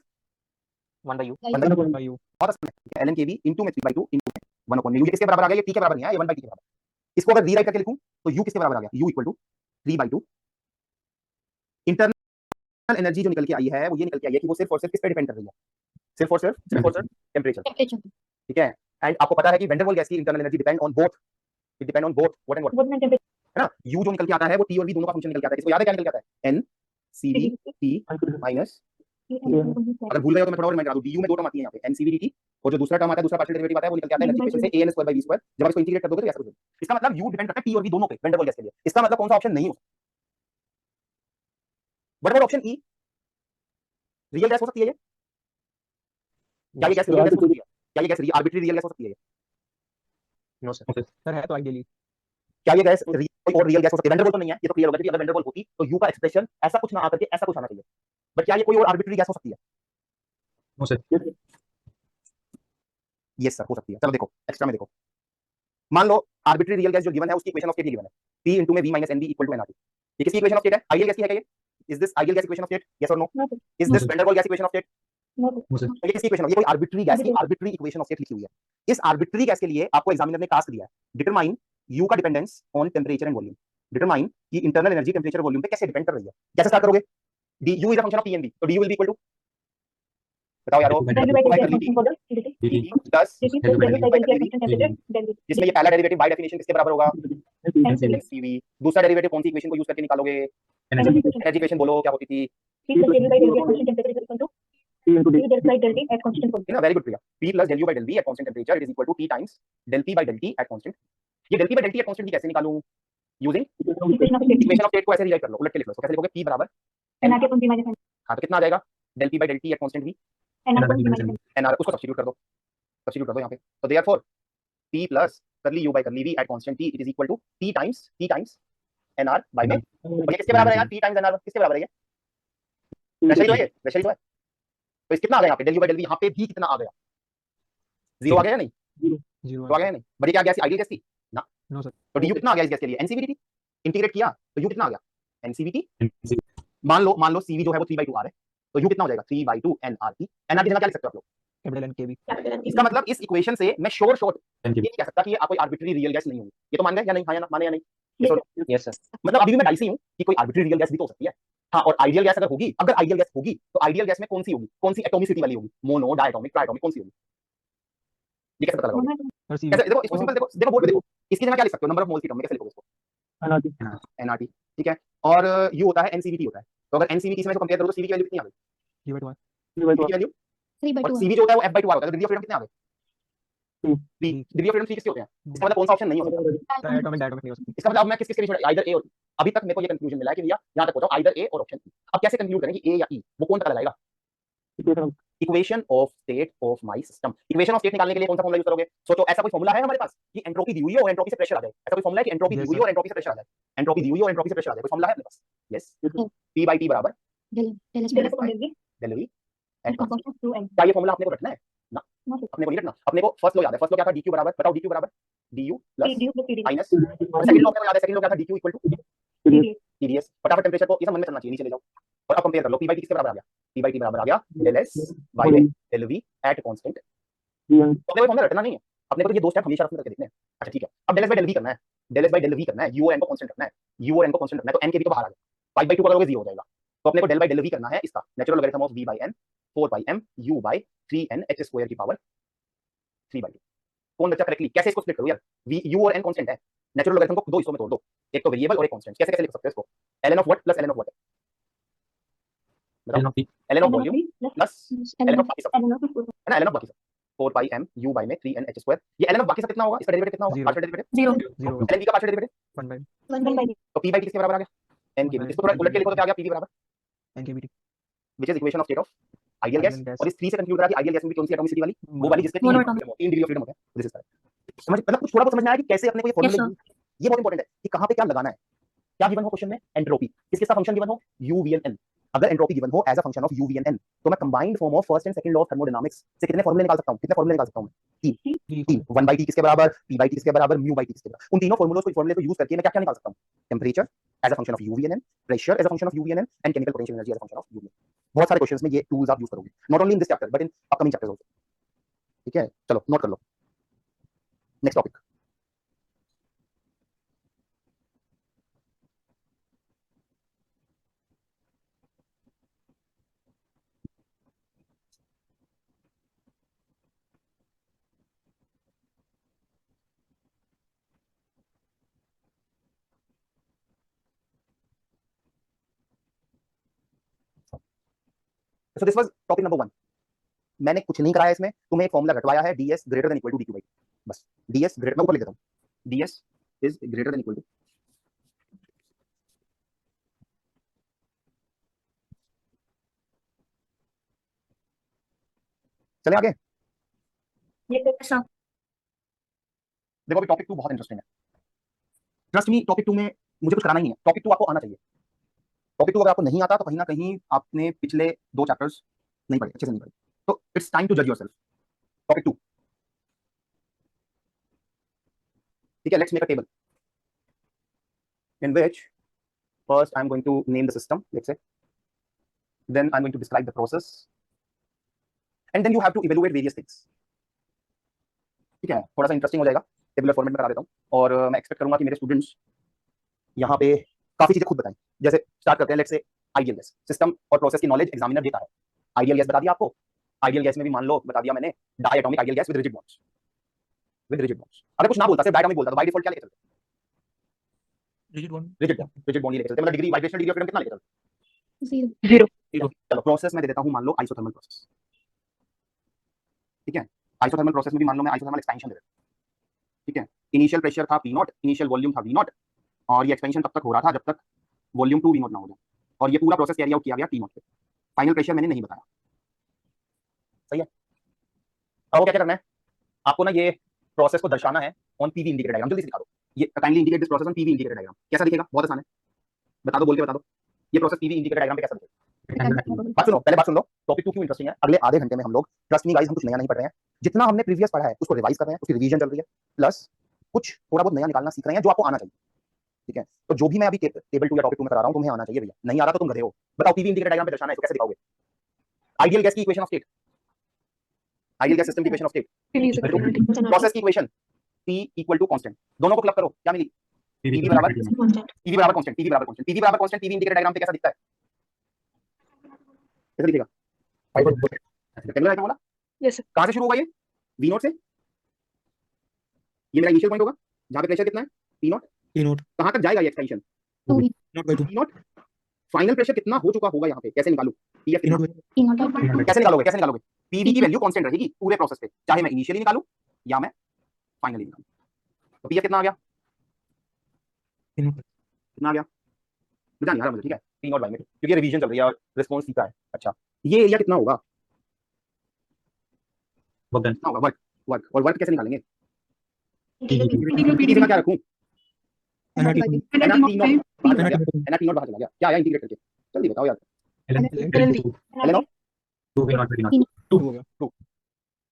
1/u 1/u बहुत आसान है, ln kb इनटू में 3/2 इनटू में 1 अपॉन u। ये किसके बराबर आ गया? ये t के बराबर नहीं है, ये 1/t के बराबर। इसको अगर रीराइट करके लिखूं तो u किसके बराबर आ गया? u equal to 3/2। Internal energy जो निकल के आई है वो ये निकल के आई है कि वो सिर्फ और सिर्फ किस पे डिपेंड कर रही है? सिर्फ और सिर्फ टेम्परेचर। ठीक है, एंड आपको पता है कि वैन डर वाल्स गैस की internal energy depend on both, it depend on both what and what, है ना? u जो निकल के आता है वो t और v दोनों का फंक्शन निकल के आता है। इसको याद है क्या निकल के आता है? n cv t माइनस, अगर भूल गए हो तो मैं थोड़ा और रिमाइंड करा दूं, du में दो टर्म आती है यहाँ पे, n cv dt, और जो दूसरा टर्म आता है, दूसरा पार्शियल डेरिवेटिव आता है, वो निकल के आता है एनर्जी इक्वेशन से an²/v²। जब आप इसको इंटीग्रेट कर दोगे तो ऐसा कुछ होगा। इसका मतलब u डिपेंड करता है t और v दोनों पे वैन डर वाल्स गैस के लिए। इसका मतलब कौन सा ऑप्शन नहीं हो? What about option E? Real gas हो सकती है ये? क्या ये गैस रियल गैस हो सकती है? क्या ये गैस आर्बिट्री रियल गैस हो सकती है ये? नो सर सर है तो आइडियली क्या ये गैस कोई और रियल गैस हो सकती है? वैन डर वाल्स तो नहीं है, ये तो क्लियर होगा कि अगर वैन डर वाल्स होती तो u का एक्सप्रेशन ऐसा कुछ ना आकर के ऐसा कुछ आना चाहिए। बट क्या ये कोई और आर्बिट्री गैस हो सकती है? नो सर यस सर हो सकती है। चलो देखो एक्स्ट्रा में देखो, मान लो आर्बिट्री रियल गैस जो गिवन है उसकी इक्वेशन ऑफ स्टेट गिवन है, p into में v minus nb equal to nRT। ये किसकी इक्वेशन ऑफ स्टेट है? आइडियल गैस की है क्या ये? Is this ideal gas equation of state? Yes और no? Is this van der Waals gas equation of state? No sir तो ये किसकी इक्वेशन है? ये कोई आर्बिट्री गैस की आर्बिट्री इक्वेशन ऑफ स्टेट लिखी हुई है। इस आर्बिट्री गैस के लिए आपको एग्जामिनर ने टास्क दिया है, डिटरमाइन u का dependence on temperature and volume. Determine कि इंटरनल एनर्जी टेंपरेचर वॉल्यूम पे कैसे डिपेंड कर रही है। कैसे स्टार्ट करोगे? du is a function of p and v, तो du will be equal to, बताओ यारो, प्लस जिसमें ये पहला डेरिवेटिव बाय डेफिनेशन किसके बराबर होगा? cv। दूसरा डेरिवेटिव कौन सी इक्वेशन को यूज करके निकालोगे? एनर्जी इक्वेशन बोलो क्या होती थी? ना very good Priya, p plus del u by del v at constant temperature it is equal to t times del p by del t at constant। ये del p by del t at constant की कैसे निकालूं? Using equation of state को ऐसे rewrite कर लो, उलट के लिख लो। कैसे लिखोगे? p बराबर हाँ, तो कितना आ जाएगा? del p by del t at constant v nr, उसको सब्स्टिट्यूट कर दो, सब्स्टिट्यूट कर दो यहाँ पे। तो therefore p plus curly u by curly v at constant t it is equal to t times nr by में, और ये किसके बराबर है यार? t times nr किसके बराबर है ये? वैसे ही तो है ये, वैसे ही तो है। तो इस कितना आ गया यहाँ पे? del u by del v, यहाँ पे भी कितना आ गया? 0 आ गया या नहीं? 0 तो आ गया या नहीं? बड़ी क्या गैस आइडियल गैस थी ना? नो सर तो du कितना आ गया इस गैस के लिए? ncvt इंटीग्रेट किया तो u कितना आ गया? ncvt। मान लो cv जो है वो 3/2 आ रहा है, तो u कितना हो जाएगा? 3/2 nRT। nRT जगह क्या लिख सकते हो आप लोग? कैपिटल एन केबी इसका मतलब इस इक्वेशन से मैं श्योर ये नहीं कह सकता कि ये कोई आर्बिट्री रियल गैस नहीं होगी। ये तो मान गए या नहीं? हाँ या ना? माने या नहीं? Yes or no? Yes sir मतलब अभी भी मैं डाइसी हूँ कि कोई आर्बिट्री रियल गैस भी तो हो सकती है। हाँ, और आइडियल गैस अगर होगी, अगर आइडियल गैस होगी तो आइडियल गैस में कौन सी होगी? कौन सी एटॉमिसिटी वाली होगी? मोनो, डायटोमिक, ट्राइटोमिक, कौन सी होगी? ये कैसे पता लगाओगे? सर सी कैसे? देखो इसको सिंपल, देखो बोर्ड पे देखो, इसकी जगह क्या लिख सकते हो? नंबर ऑफ मोल्स की टर्म में कैसे लिखोगे इसको? nRT। ठीक है, और u होता है ncvt होता है। तो अगर ncvt से मैं इसको कंपेयर करूं तो cv की वैल्यू कितनी आ गई? डी की वैल्यू, और cv जो होता है वो f/2 आ रहा है। तो डिग्री ऑफ फ्रीडम कितने आ गए? 3। डिग्री ऑफ फ्रीडम 3 किसके होते हैं? इसका मतलब कौन सा ऑप्शन नहीं हो सकता? एटॉमिक डायटोमिक नहीं हो सकती इसका मतलब मैं किस किसके बीच में आइदर ए और, अभी तक मेरे को ये कंक्लूजन मिला है कि भैया यहां तक पहुंचा आइदर ए और ऑप्शन ई। अब कैसे कंक्लूड करें कि ए या ई? वो कौन पता लगाएगा? Equation of state of my system. Equation of state निकालने के लिए कौन सा फॉर्मूला यूज करोगे? सोचो, ऐसा कोई फॉर्मूला है हमारे पास कि एंट्रोपी दी हुई है और एंट्रोपी से प्रेशर आ जाए? ऐसा कोई फॉर्मूला है कि एंट्रोपी दी हुई है और एंट्रोपी से प्रेशर आ जाए? एंट्रोपी दी हुई है और एंट्रोपी से प्रेशर आ जाए, कोई फॉर्मूला है अपने पास? यस, p/t बराबर del v at constant। क्या ये फॉर्मूला अपने को रखना है? ना, अपने को नहीं रखना। अपने को फर्स्ट लॉ याद है। फर्स्ट लॉ क्या था? dq बराबर, बताओ dq बराबर du प्लस माइनस, और सेकंड लॉ क्या याद है? सेकंड लॉ क्या था? dq equal to TdS। फटाफट टेंपरेचर को ये सब मन में चलना चाहिए, नीचे ले जाओ और अब कंपेयर कर लो। p/t किसके बराबर आ गया? p/t बराबर आ गया del s by del v at constant। तो अपने को फॉर्मूला रटना नहीं है, अपने को तो ये दो स्टेप हमेशा रखने करके देखने हैं। अच्छा ठीक है, अब del s by del v करना है, del s by del v करना है, u और n को कांस्टेंट रखना है, u और n को कांस्टेंट रखना है, तो n के भी तो बाहर आ गया। 5/2 को करोगे 0 हो जाएगा। तो अपने को del by del v करना है इसका natural logarithm of v by n 4/m u by 3n h square की पावर 3/2। कौन बच्चा करेक्टली? कैसे इसको स्प्लिट करूं यार? v u और n कांस्टेंट है, नेचुरल लॉगरिथम को दो हिस्सों में तोड़ दो, एक तो वेरिएबल और एक कांस्टेंट। कैसे कैसे लिख सकते हो इसको? ln of what plus ln of what? बताओ। ln of volume plus ln of बाकी सब, है ना? ln of बाकी सब 4/m u by में 3n h स्क्वायर। ये ln of बाकी सब कितना होगा? इसका डेरिवेटिव कितना होगा? पार्शियल डेरिवेटिव 0 ln v का पार्शियल डेरिवेटिव 1/n तो p/t किसके बराबर आ गया? n के। इसको थोड़ा उलट के लिखो तो क्या आ गया? p v बराबर केबी which is equation of state of ideal gas, Ideal gas. और इस 3 से कंक्लूड करा कि आइडियल गैस में भी कौन सी एटॉमिसिटी वाली, वो वाली जिसके 3 Monatomic. डिग्री ऑफ फ्रीडम होते हैं। This is correct. समझ मतलब कुछ थोड़ा बहुत समझ में आया कि कैसे अपने को ये Yes, फॉर्मूला, ये बहुत इंपॉर्टेंट है कि कहां पे क्या लगाना है। क्या गिवन हो क्वेश्चन में? एंट्रोपी। किस किसका फंक्शन गिवन हो? UVN। अगर एंट्रोपी गिवन हो as a function of UVN, तो मैं combined form of first and second law of thermodynamics से कितने फॉर्मूले निकाल सकता हूं? कितने फॉर्मूले निकाल सकता हूं मैं? 3। 1/T किसके बराबर, P/T किसके बराबर, μ/T किसके बराबर। उन तीनों फॉर्मूलों को फॉर्मूले को यूज करके मैं क्या क्या निकाल सकता हूं? Temperature as a function of UVN, pressure as a function of UVN, and chemical potential energy as a function of UVN। बहुत सारे क्वेश्चंस में ये टूल्स आप यूज करोगे, not only in this chapter but in upcoming chapters also. ठीक है, चलो note कर लो। Next topic. So this was topic number 1। मैंने कुछ नहीं कराया इसमें, तुम्हें एक फॉर्मूला रटवाया है, ds greater than equal to dq/, बस। ds ग्रेटर, मैं ऊपर लिख देता हूं, ds is greater than equal to, चले आगे। Yes, sir. देखो अभी टॉपिक 2 बहुत इंटरेस्टिंग है, ट्रस्ट मी। टॉपिक 2 में मुझे कुछ कराना ही नहीं है, टॉपिक 2 आपको आना चाहिए। टॉपिक 2 अगर आपको नहीं आता तो कहीं ना कहीं आपने पिछले 2 चैप्टर्स नहीं पढ़े, अच्छे से नहीं पढ़े। तो इट्स टाइम टू जज योरसेल्फ। टॉपिक 2, ठीक है। Let's make a table in which first I'm going to name the system, let's say, then I'm going to describe the process, and then you have to evaluate various things. ठीक है, थोड़ा सा interesting हो जाएगा, tabular format में करा देता हूँ। और मैं एक्सपेक्ट करूंगा कि मेरे स्टूडेंट्स यहाँ पे काफी चीजें खुद बताएं। जैसे स्टार्ट करते हैं, let's say ideal gas system और प्रोसेस की नॉलेज एग्जामिनर देता है। आइडियल गैस बता दिया आपको, आइडियल गैस में भी मान लो बता दिया मैंने, diatomic ideal gas with rigid bonds, with rigid bonds. अगर कुछ ना बोलता, सिर्फ डायटोमिक बोलता, तो बाय डिफॉल्ट क्या लेके चलते? रिजिड बॉन्ड रिजिड बॉन्ड ही लेके चलते। मतलब degree, vibrational degree of freedom कितना लेके चलते? 0. चलो प्रोसेस में दे देता हूँ, मान लो आइसोथर्मल प्रोसेस। ठीक है, आइसोथर्मल प्रोसेस में भी मान लो मैं आइसोथर्मल एक्सपेंशन दे देता हूँ। ठीक है, इनिशियल प्रेशर था P0, इनिशियल वॉल्यूम था V0, और ये एक्सपेंशन तब तक हो रहा था जब तक वॉल्यूम 2 V0 ना हो जाए, और ये पूरा प्रोसेस कैरी आउट किया गया T0 पे। फाइनल प्रेशर मैंने नहीं बताया, सही है। अब वो क्या करना है आपको ना, ये प्रोसेस को दर्शाना है ऑन PV इंडिकेटर डायग्राम। जल्दी से दिखा दो, ये kindly indicate this process on PV indicator diagram. कैसा दिखेगा? बहुत आसान है, बता दो, बोल के बता दो, ये प्रोसेस PV इंडिकेटर डायग्राम पे कैसा दिखेगा? बात सुनो, पहले बात सुन लो, टॉपिक 2 क्यों इंटरेस्टिंग है। अगले आधे घंटे में हम लोग, ट्रस्ट मी गाइस, हम कुछ नया नहीं पढ़ रहे हैं, जितना हमने प्रीवियस पढ़ा है उसको रिवाइज कर रहे हैं, उसकी रिवीजन चल रही है, प्लस कुछ थोड़ा बहुत नया निकालना सीख रहे हैं जो आपको आना चाहिए। ठीक है, तो जो भी मैं अभी टेबल 2 या टॉपिक 2 में करा रहा हूं, तुम्हें आना चाहिए भैया। नहीं आ रहा तो तुम गधे हो। बताओ, PV इंडिकेटर डायग्राम पे दर्शाना है तो कैसे दिखाओगे? आइडियल गैस की equation of state, ideal gas system की इक्वेशन ऑफ स्टेट, प्रोसेस की equation P equal to constant, दोनों को क्लब करो, क्या मिली? PV बराबर कांस्टेंट, PV बराबर कांस्टेंट, PV बराबर कांस्टेंट, PV बराबर कांस्टेंट। PV इंडिकेटर डायग्राम पे कैसा दिखता है? कैसा दिखेगा? रेक्टेंगुलर है, बोला? Yes, sir. कहां से शुरू होगा ये? V0 से। ये मेरा इनिशियल पॉइंट होगा जहां पे प्रेशर कितना है? P0। P0 कहां तक जाएगा ये expansion? 2V. not by 2 P0। Final pressure कितना हो चुका होगा यहाँ पे? कैसे निकालूं? PF P0 कितना? by P0. कैसे निकालोगे? कैसे निकालोगे? PV की वैल्यू कांस्टेंट रहेगी पूरे प्रोसेस पे, चाहे मैं इनिशियली निकालूं या मैं फाइनली निकालूं। तो PF कितना आ गया? P0 कितना आ गया? मुझे नहीं आ रहा मुझे, ठीक है, P0 बाय में, क्योंकि रिवीजन चल रही है और रिस्पांस सीखा है। अच्छा, ये एरिया कितना होगा? कितना होगा? वर्क। और वर्क कैसे निकालेंगे? PV का क्या रखूं? NRT NRT0 बाहर चला गया, क्या आया इंटीग्रेट करके? जल्दी बताओ यार। LNO 2 हो गया।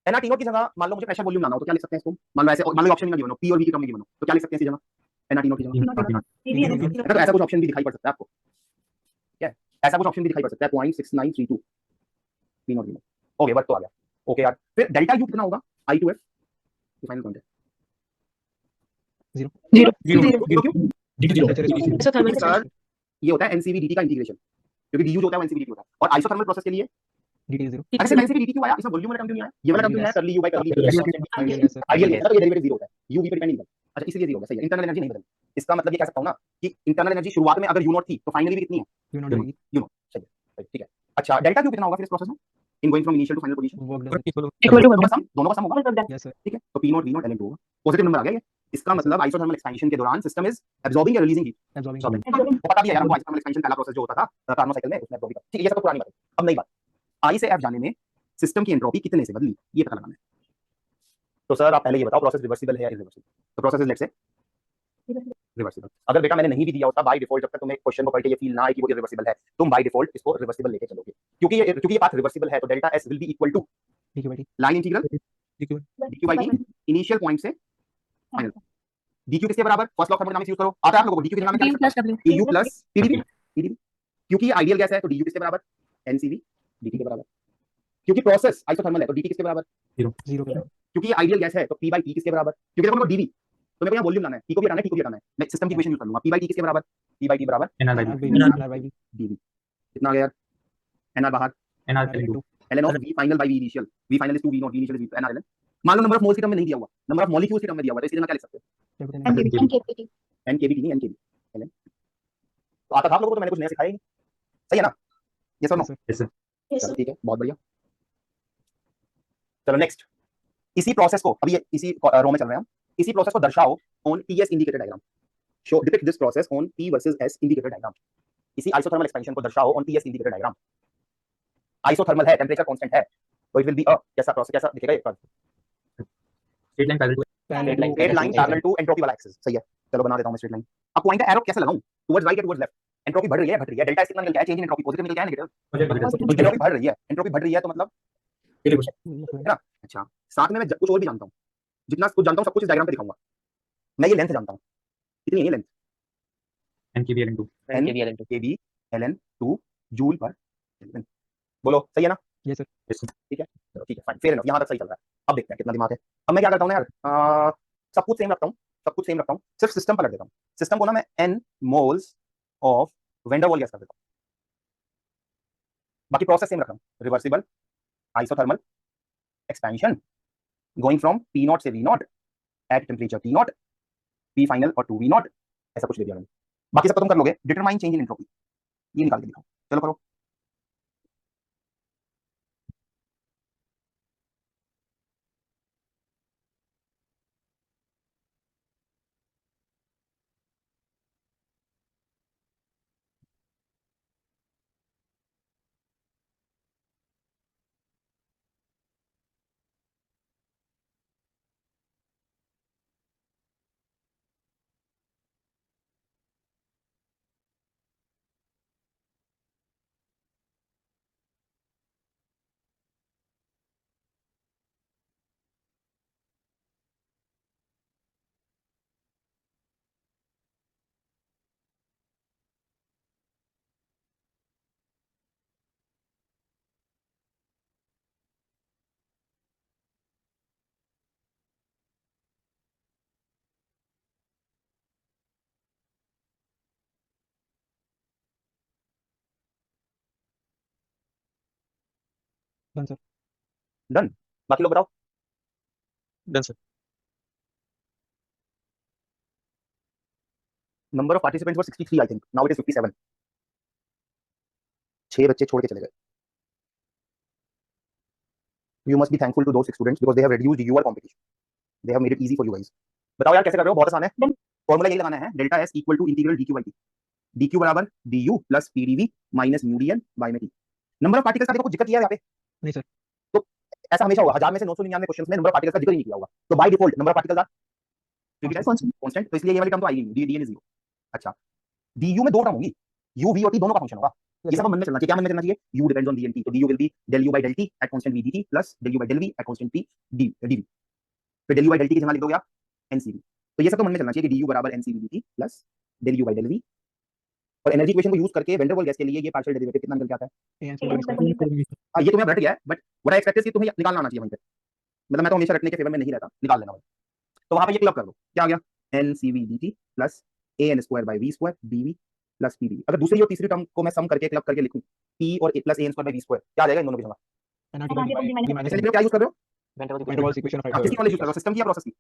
NRT0 की जगह मान लो मुझे प्रेशर वॉल्यूम लाना हो तो क्या लिख सकते हैं इसको? मान लो ऐसे, मान लो ऑप्शन में गिवन हो P और V की टर्म में गिवन हो, तो क्या लिख सकते हैं इसी जगह? NRT0 की जगह। तो ऐसा कुछ ऑप्शन भी दिखाई पड़ सकता है आपको, ठीक है, ऐसा कुछ ऑप्शन भी दिखाई पड़ सकता है 0.6932 V0। ओके, वर्क तो आ गया। ओके यार, फिर डेल्टा U कितना होगा? I2F फाइनल पॉइंट है 0 सर। ये होता है NCV dt का इंटीग्रेशन, क्योंकि du जो होता है वो NCV dt होता है। और आइसोथर्मल प्रोसेस के लिए dt 0 अरे सर NCV dt क्यों आया? इसमें वॉल्यूम वाला टर्म क्यों नहीं आया? ये वाला टर्म क्यों नहीं आया? करली U bye curly V। Ideal gas है तो ये डेरिवेटिव 0 होता है, U V पे डिपेंड नहीं करता। अच्छा, इसलिए 0 होगा, सही है। इंटरनल एनर्जी नहीं बदलती, इसका मतलब ये कह सकता हूं ना कि इंटरनल एनर्जी शुरुआत में अगर U0 थी तो फाइनली भी कितनी है? U0 जाएगी U0, सही है, ठीक है। अच्छा, डेल्टा Q कितना होगा फिर इस प्रोसेस में, in going from initial to final position? Equal to 1. दोनों का सम होगा, यस सर ठीक है। तो P0 V0 LN2 होगा, पॉजिटिव नंबर आ गया ये। इसका मतलब आइसोथर्मल एक्सपेंशन के दौरान सिस्टम इज एब्सॉर्बिंग या रिलीजिंग हीट। एब्जॉर्बिंग तो पता भी है यार हमको आइसोथर्मल एक्सपेंशन पहला प्रोसेस जो होता था कार्नो साइकिल में, उसमें एब्सॉर्ब किया। ठीक है, ये सब तो पुरानी बात है। अब नई बात, आई से एफ जाने में सिस्टम की एंट्रोपी कितने से बदली, ये पता लगाना है। तो सर आप पहले ये बताओ प्रोसेस रिवर्सिबल है या इरिवर्सिबल? तो process is let's say reversible. अगर बेटा मैंने नहीं भी दिया होता बाय डिफॉल्ट, जब तक तुम्हें क्वेश्चन को पढ़ के ये फील ना आए कि वो इरिवर्सिबल है, तुम बाय डिफॉल्ट इसको रिवर्सिबल लेके चलोगे, क्योंकि ये पाथ रिवर्सिबल है। तो delta S will be equal to ठीक है भाई लाइन इंटीग्रल ठीक है dq by dt initial point से फाइनल। dq किसके बराबर, फर्स्ट लॉ थर्मोडायनामिक्स यूज करो, आता है आप लोगों को dq की जगह में क्या du लिख सकते plus w. हो? eu प्लस pdv pdv, क्योंकि ये आइडियल गैस है तो du किसके बराबर, ncv dt के बराबर। क्योंकि प्रोसेस आइसोथर्मल है तो dt किसके बराबर, जीरो के क्योंकि ये आइडियल गैस है तो p by t किसके बराबर, क्योंकि देखो dv तो मेरे को यहाँ वॉल्यूम लाना है, t को भी हटाना है, t को भी हटाना है, मैं सिस्टम की इक्वेशन यूज कर लूंगा, p by t किसके बराबर, p by t बराबर भाई dv। कितना आ गया यार, nr बाहर, NR ln of v final by v initial, v final is 2 v naught, v initial is v nr ln। मान लो नंबर ऑफ मोल्स की टर्म में नहीं दिया हुआ, नंबर ऑफ मॉलिक्यूल्स की टर्म में दिया हुआ, तो इसकी जगह क्या लिख सकते हो, nkpt. nkbt नहीं nkb ln। तो आता था आप लोगों को, तो मैंने कुछ नया सिखाया ही नहीं, सही है ना, यस और नो? Yes, चलो sir. ठीक है, बहुत बढ़िया। चलो नेक्स्ट, इसी प्रोसेस को अभी इसी रो में चल रहे हैं हम, इसी प्रोसेस को दर्शाओ on TS indicator diagram. Show depict this process on T versus S indicator diagram. इसी आइसोथर्मल एक्सपेंशन को दर्शाओ on TS indicator diagram. Isothermal है, टेंपरेचर कांस्टेंट है, तो इट विल बी अ कैसा प्रोसेस, कैसा दिखेगा एक बार, Straight line parallel to straight line parallel to entropy वाला एक्सिस। सही है, चलो बना देता हूं मैं स्ट्रेट लाइन। अब पॉइंट का एरो कैसे लगाऊं, टुवर्ड्स राइट या टुवर्ड्स लेफ्ट? एंट्रोपी बढ़ रही है घट रही है, डेल्टा एस कितना निकल गया है, चेंज इन एंट्रोपी पॉजिटिव निकल गया है नेगेटिव? एंट्रोपी बढ़ रही है, एंट्रोपी बढ़ रही है तो मतलब है ना। अच्छा, साथ में मैं कुछ और भी जानता हूं, जितना कुछ जानता हूं सब कुछ इस डायग्राम पे दिखाऊंगा। मैं ये लेंथ जानता हूं, कितनी है ये length, NKB LN2 nkb ln 2 joule पर केल्विन। बोलो सही है ना? यस सर ठीक है, चलो ठीक है, फाइन, फेयर इनफ, यहाँ तक सही चल रहा है। अब देखते हैं कितना दिमाग है। अब मैं क्या करता हूँ ना यार, सब कुछ सेम रखता हूँ, सब कुछ सेम रखता हूँ, सिर्फ सिस्टम पलट देता हूँ। सिस्टम को ना मैं n moles of van der Waals gas कर देता हूँ, बाकी प्रोसेस सेम रख रहा हूँ, reversible isothermal expansion going from P naught से V naught at temperature T naught, P final और 2 V नॉट, ऐसा कुछ ले दिया मैंने। बाकी सब तुम कर लोगे, डिटरमाइन चेंज इन एंट्रोपी, ये निकाल के दिखाओ, चलो करो। डन सर डन, बाकी लोग बताओ। Done sir number of participants were 63 I think, now it is 57। 6 बच्चे छोड़ के चले गए। You must be thankful to those students because they have reduced your competition. They have made it easy for you guys. बताओ यार कैसे कर रहे हो, बहुत आसान है। फॉर्मूला यही लगाना है, delta S equal to integral dq by t, dq बराबर du plus pdv minus mu dn by में t। नंबर ऑफ पार्टिकल्स का देखो कुछ जिक्र किया है यहाँ पे, नहीं सर तो ऐसा हमेशा होगा, 1000 में से 999 क्वेश्चंस में नंबर ऑफ पार्टिकल्स का जिक्र ही नहीं किया होगा, तो by default number of particles are constant, तो इसलिए ये वाली टर्म तो आई नहीं, dn इज 0। अच्छा, du में दो टर्म होंगी, u v और t दोनों का फंक्शन होगा, ये सब मन में चलना चाहिए। क्या मन में चलना चाहिए, u depends on v and t, तो du will be del u by del t at constant v dt plus del u by del v at constant t dv। फिर del u by del t की जगह लिख दोगे आप ncv, तो ये सब तो मन में चलना चाहिए कि du बराबर ncv dt plus del u by del v। और एनर्जी इक्वेशन को यूज करके वैन डेर वाल्स गैस के लिए ये पार्शियल डेरिवेटिव कितना निकल के आता है। हाँ, ये तुम्हें रट गया है, but what I expect is कि तुम्हें निकालना आना चाहिए वहीं पे, मतलब मैं तो हमेशा रटने के फेवर में नहीं रहता, निकाल लेना भाई। तो वहां पे ये क्लब कर दो, क्या आ गया, ncv dt plus an square by v square dv plus pdv। अगर दूसरी और तीसरी टर्म को मैं सम करके क्लब करके लिखूं, p और a plus an square by v square, क्या आ जाएगा इन दोनों की जगह? क्या यूज कर रहे हो, Van der Waals van der Waals equation of किसकी नॉलेज यूज कर रहे हो, सिस्टम की या प्रोसेस की?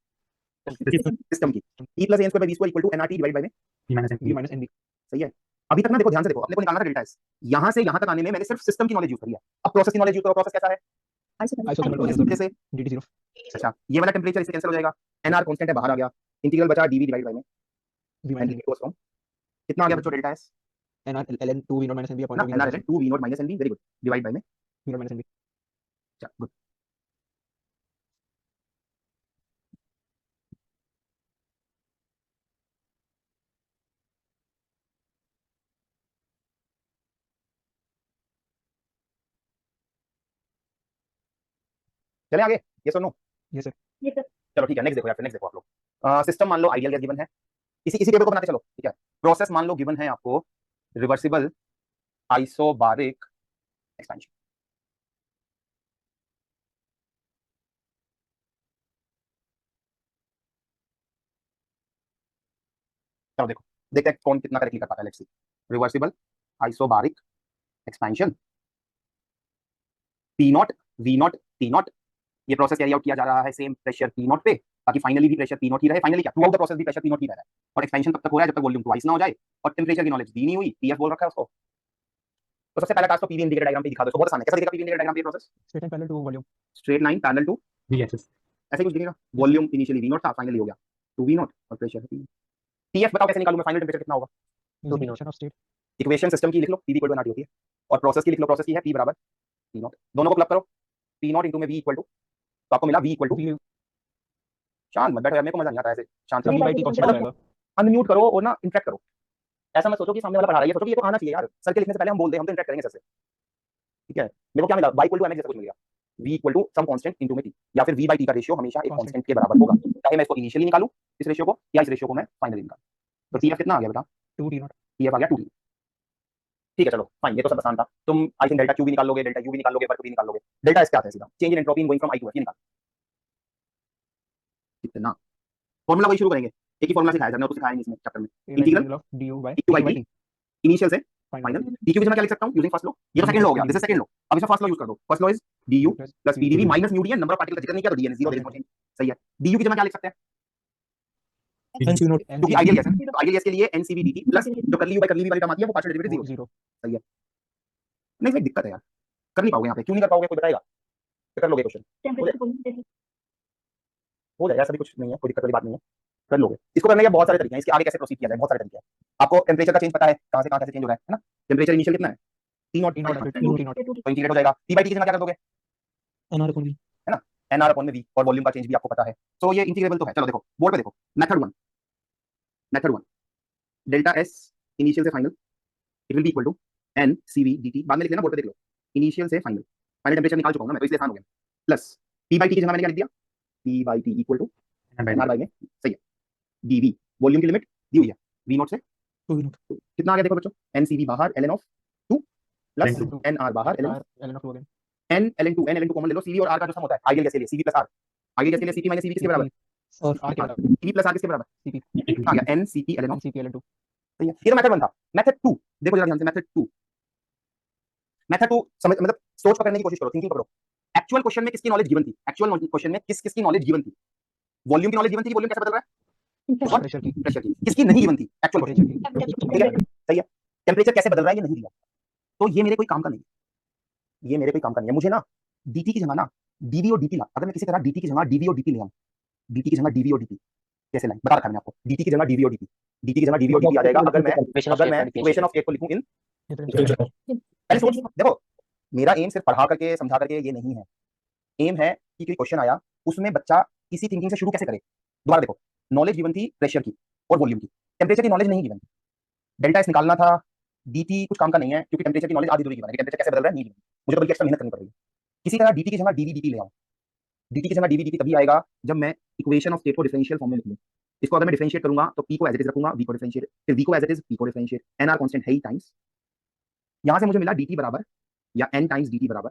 सिस्टम की। p plus an square by v square equal to nrt divide by में v माइनस nb सही है। अभी तक ना देखो, ध्यान से देखो, अपने को निकालना था डेल्टा एस, यहां से यहां तक आने में मैंने सिर्फ सिस्टम की नॉलेज यूज करी है। अब प्रोसेस की नॉलेज यूज करो, प्रोसेस कैसा है, आइसोथर्मल जैसे dt 0 अच्छा, ये वाला टेंपरेचर इससे कैंसिल हो जाएगा, nr कांस्टेंट है बाहर आ गया, इंटीग्रल बचा dv डिवाइड बाय में v माइनस nb कितना आ गया बच्चों delta S, NR ln 2 V0 minus NB upon ना V0 NR minus L 2 V naught minus N B, very good, divide by में V0 minus NB. गुड। चले आगे, yes और no? Yes, sir. Yes, sir. चलो ठीक है, next देखो यार, नेक्स्ट देखो आप लोग। सिस्टम मान लो आइडियल गैस गिवन है, इसी टेबल को बनाते चलो, ठीक है। प्रोसेस मान लो गिवन है आपको, रिवर्सिबल आइसोबारिक एक्सपेंशन। चलो देखो, देखते हैं कौन कितना करेक्टली कर पाता है। Let's see, reversible isobaric expansion, P naught V naught T naught, ये प्रोसेस कैरी आउट किया जा रहा है सेम प्रेशर पी नॉट पे, ताकि फाइनली भी प्रेशर पी नॉट ही रहे। फाइनली क्या, थ्रू आउट द प्रोसेस भी प्रेशर पी नॉट ही रह रहा है, और एक्सपेंशन तब तक हो रहा है जब तक वॉल्यूम ट्वाइस ना हो जाए और टेंपरेचर की नॉलेज दी नहीं हुई, टीएफ बोल रखा है उसको। तो सबसे पहला टास्क तो पीवी इंडिकेटर डायग्राम पे दिखा दो, तो बहुत आसान है। कैसा दिखेगा पीवी इंडिकेटर डायग्राम पे process? Straight line parallel to volume. Straight line parallel to, VSS. ऐसे कुछ दिखेगा। वॉल्यूम इनिशियली वी नॉट था, फाइनली हो गया 2 वी नॉट, और प्रेशर टीएफ बताओ कैसे निकालूं मैं, फाइनल टेंपरेचर कितना होगा? Using equation of state. Equation system की लिख लो, पी इक्वल टू एनआरटी होती है, और प्रोसेस की लिख लो, प्रोसेस की है पी बराबर पी नॉट, दोनों को क्लब करो, पी नॉट इंटू में वी इक्वल टू, तो आपको मिला वी इक्वल टू, V शांत मत बैठो यार, मेरे को मजा नहीं आता ऐसे शांत V से। by T constant हो जाएगा. अनम्यूट करो और ना इंटरेक्ट करो, ऐसा मत सोचो कि सामने वाला पढ़ा रहा है, ये सोचो कि ये तो आना चाहिए यार, सर के लिखने से पहले हम बोल दे, हम तो इंटरेक्ट करेंगे सर से, ठीक है। मेरे को क्या मिला, y इक्वल टू mx जैसा कुछ मिल गया, v equal to some constant into में t, या फिर v बाय t का रेशियो हमेशा एक Constant. कांस्टेंट के बराबर होगा, चाहे मैं इसको इनिशियली निकालूं इस रेशियो को, या इस रेशियो को मैं फाइनली निकालूं। तो tf कितना आ गया बेटा? 2 T0. tf आ गया 2t, ठीक है। चलो फाइन, ये तो सब आसान था। तुम आई थिंक डेल्टा क्यू भी निकाल लोगे, डेल्टा यू भी निकाल लोगे, वर्क भी निकाल लोगे। डेल्टा एस क्या आता है सीधा, change in entropy in going from I to F, ये निकाल कितना। फॉर्मूला वही शुरू करेंगे, एक ही फॉर्मूला सिखाया सर ने, तो सिखाया नहीं इसमें चैप्टर में। Integral of du by Q by by T. T. Initial से Final. फाइनल, dq की जगह क्या लिख सकता हूं यूजिंग फर्स्ट लॉ, ये तो सेकंड लॉ हो गया, दिस इज सेकंड लॉ। अब इसका फर्स्ट लॉ यूज कर दो, first law is du plus pdv minus nu dn, number of particle का जिक्र नहीं किया तो dn 0 there is no change, सही है। du की जगह क्या लिख सकते हैं, Hence you note क्योंकि आइडियल गैस है, तो आइडियल गैस के लिए ncv dt प्लस जो curly u by curly v वाली टर्म आती है वो पार्शियल डेरिवेटिव 0, 0. सही है। नहीं भाई दिक्कत है यार, कर नहीं पाओगे यहाँ पे, क्यों नहीं कर पाओगे कोई बताएगा? तो कर लोगे क्वेश्चन, Temperature को हो जाएगा, ऐसा भी कुछ नहीं है, कोई दिक्कत वाली बात नहीं है, कर लोगे। इसको करने के बहुत सारे तरीके हैं, इसके आगे कैसे प्रोसीड किया जाए बहुत सारे तरीके हैं। आपको टेंपरेचर का चेंज पता है, कहां से कहां कैसे चेंज हो रहा है ना? टेंपरेचर इनिशियल कितना है, T नॉट, T0 2 T0. तो इंटीग्रेट हो जाएगा, T बाय T की जगह क्या कर दोगे, NR upon V. nr upon में v, और वॉल्यूम का चेंज भी आपको पता है, तो ये इंटीग्रेबल तो है। चलो देखो बोर्ड पे देखो, मेथड 1 डेल्टा s इनिशियल से final, it will be equal to n cv dt, बाद में लिख लेना, बोर्ड पे देख लो, इनिशियल से फाइनल, फाइनल टेंपरेचर निकाल चुका हूं ना मैं, तो इसलिए आसान हो गया, प्लस p बाय t की जगह मैंने क्या लिख दिया, p by t equal to nr by में, सही है, dv वॉल्यूम की लिमिट दी हुई है v नॉट से 2 V0. तो कितना आ गया देखो बच्चों, ncv बाहर ln of 2 plus Ln nr बाहर ln ln of 2 again. n ln 2 common ले लो, cv और r का जो सम होता है आइडियल गैस के लिए cv plus r, ideal gas के लिए cp माइनस cv किसके बराबर, और R के बराबर. cv प्लस r किसके बराबर, CP. आ गया n cp ln of, CP ln 2. सही है। ये तो मेथड 1 था। मेथड 2 देखो जरा ध्यान से, मेथड 2 समझ, मतलब सोच पकड़ने की कोशिश करो, थिंकिंग पकड़ो। एक्चुअल क्वेश्चन में किसकी नॉलेज गिवन थी, एक्चुअल क्वेश्चन में किस किसकी नॉलेज गिवन थी, वॉल्यूम की नॉलेज गिवन थी कि वॉल्यूम कैसे बदल रहा है, और Pressure की. प्रेशर की, किसकी नहीं गिवन थी एक्चुअल Temperature क्वेश्चन, की. ठीक है, सही है। टेंपरेचर कैसे बदल रहा है ये नहीं दिया, तो ये मेरे कोई काम का नहीं है, ये मेरे कोई काम का नहीं है। मुझे ना dt की जगह ना dv और dt ला, अगर मैं किसी तरह dt की जगह dv और dt ले आऊं, dt की जगह dv और dt कैसे लाएं बता रखा है मैंने आपको, dt की जगह dv और dt की जगह dv और dt आ जाएगा अगर मैं इक्वेशन ऑफ स्टेट को लिखूं इन, पहले सोच देखो, मेरा एम सिर्फ पढ़ा करके समझा करके ये नहीं है, एम है कि कोई क्वेश्चन आया उसमें बच्चा इसी थिंकिंग से शुरू कैसे करे। दोबारा देखो, नॉलेज गिवन थी प्रेशर की और वॉल्यूम की, टेंपरेचर की नॉलेज नहीं गिवन, डेल्टा एस निकालना था, dt कुछ काम का नहीं है क्योंकि टेंपरेचर की नॉलेज आधी अधूरी गिवन है, टेंपरेचर कैसे बदल रहा है नहीं गिवन, मुझे तो बल्कि एक्स्ट्रा मेहनत करनी पड़ रही है। किसी तरह dt की जगह dv dt ले आऊं, dt की जगह dv dt तभी आएगा जब मैं इक्वेशन ऑफ स्टेट को डिफरेंशियल फॉर्म में लिख लूं। इसको अगर मैं डिफरेंशिएट करूंगा तो p को एज इट इज रखूंगा, v को डिफरेंशिएट, फिर v को एज इट इज, p को डिफरेंशिएट, nr कांस्टेंट है ही टाइम्स, यहां से मुझे मिला dt बराबर या n टाइम्स dt बराबर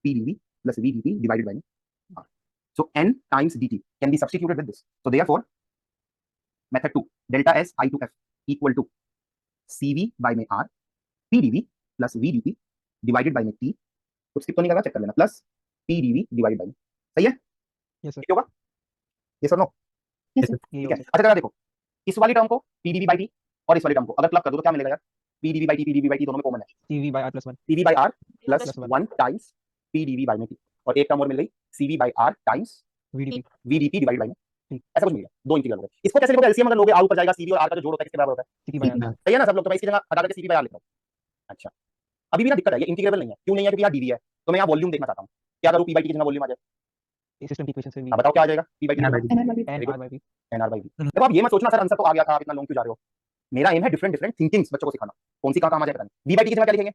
p dv plus v dt divided by r, so n times dt can be substituted with this, so therefore method 2 delta s I to f equal to cv by में r p dv plus v dt divided by में t, कुछ skip तो नहीं करना, check कर लेना, plus p dv divided by, सही है, Yes sir. ठीक होगा, ये सर नो, Yes sir. ठीक है। अच्छा जरा देखो, इस वाली टर्म को p dv by t और इस वाली टर्म को अगर क्लब कर दो तो क्या मिलेगा यार, p dv by t, p dv by t दोनों में कॉमन है, CV by R plus 1. cv by r plus Plus 1 times p dv by में t, और एक टर्म और मिल गई cv by r times VDP. v dt divided by में, ठीक। ऐसा कुछ मिल गया, दो इंटीग्रल हो गए। इसको कैसे लिखोगे, एलसीएम अगर लोगे r ऊपर जाएगा, cv और r का जो जोड़ होता है किसके बराबर होता है, CP by R. सही है ना सब लोग, तो मैं इसकी जगह हटा करके cv by r लिख रहा हूं, अच्छा, अभी भी ना दिक्कत है, ये इंटीग्रेबल नहीं है। क्यों नहीं है? क्योंकि यहाँ डीवी है, तो मैं यहाँ वॉल्यूम देखना चाहता हूँ। क्या करूँ? पी बाई टी की जगह वॉल्यूम आ जाए। इस सिस्टम की इक्वेशन से भी अब बताओ क्या आ जाएगा? P by T NR by NR by V. N R by V. N R by V. देखो आप ये मत सोचना सर आंसर तो आ गया था, आप इतना लॉन्ग क्यों जा रहे हो। मेरा एम है डिफरेंट डिफरेंट थिंकिंग्स बच्चों को सिखाना, कौन सी कहाँ काम आ जाए पता नहीं। वी बाई टी की जगह क्या लिखेंगे?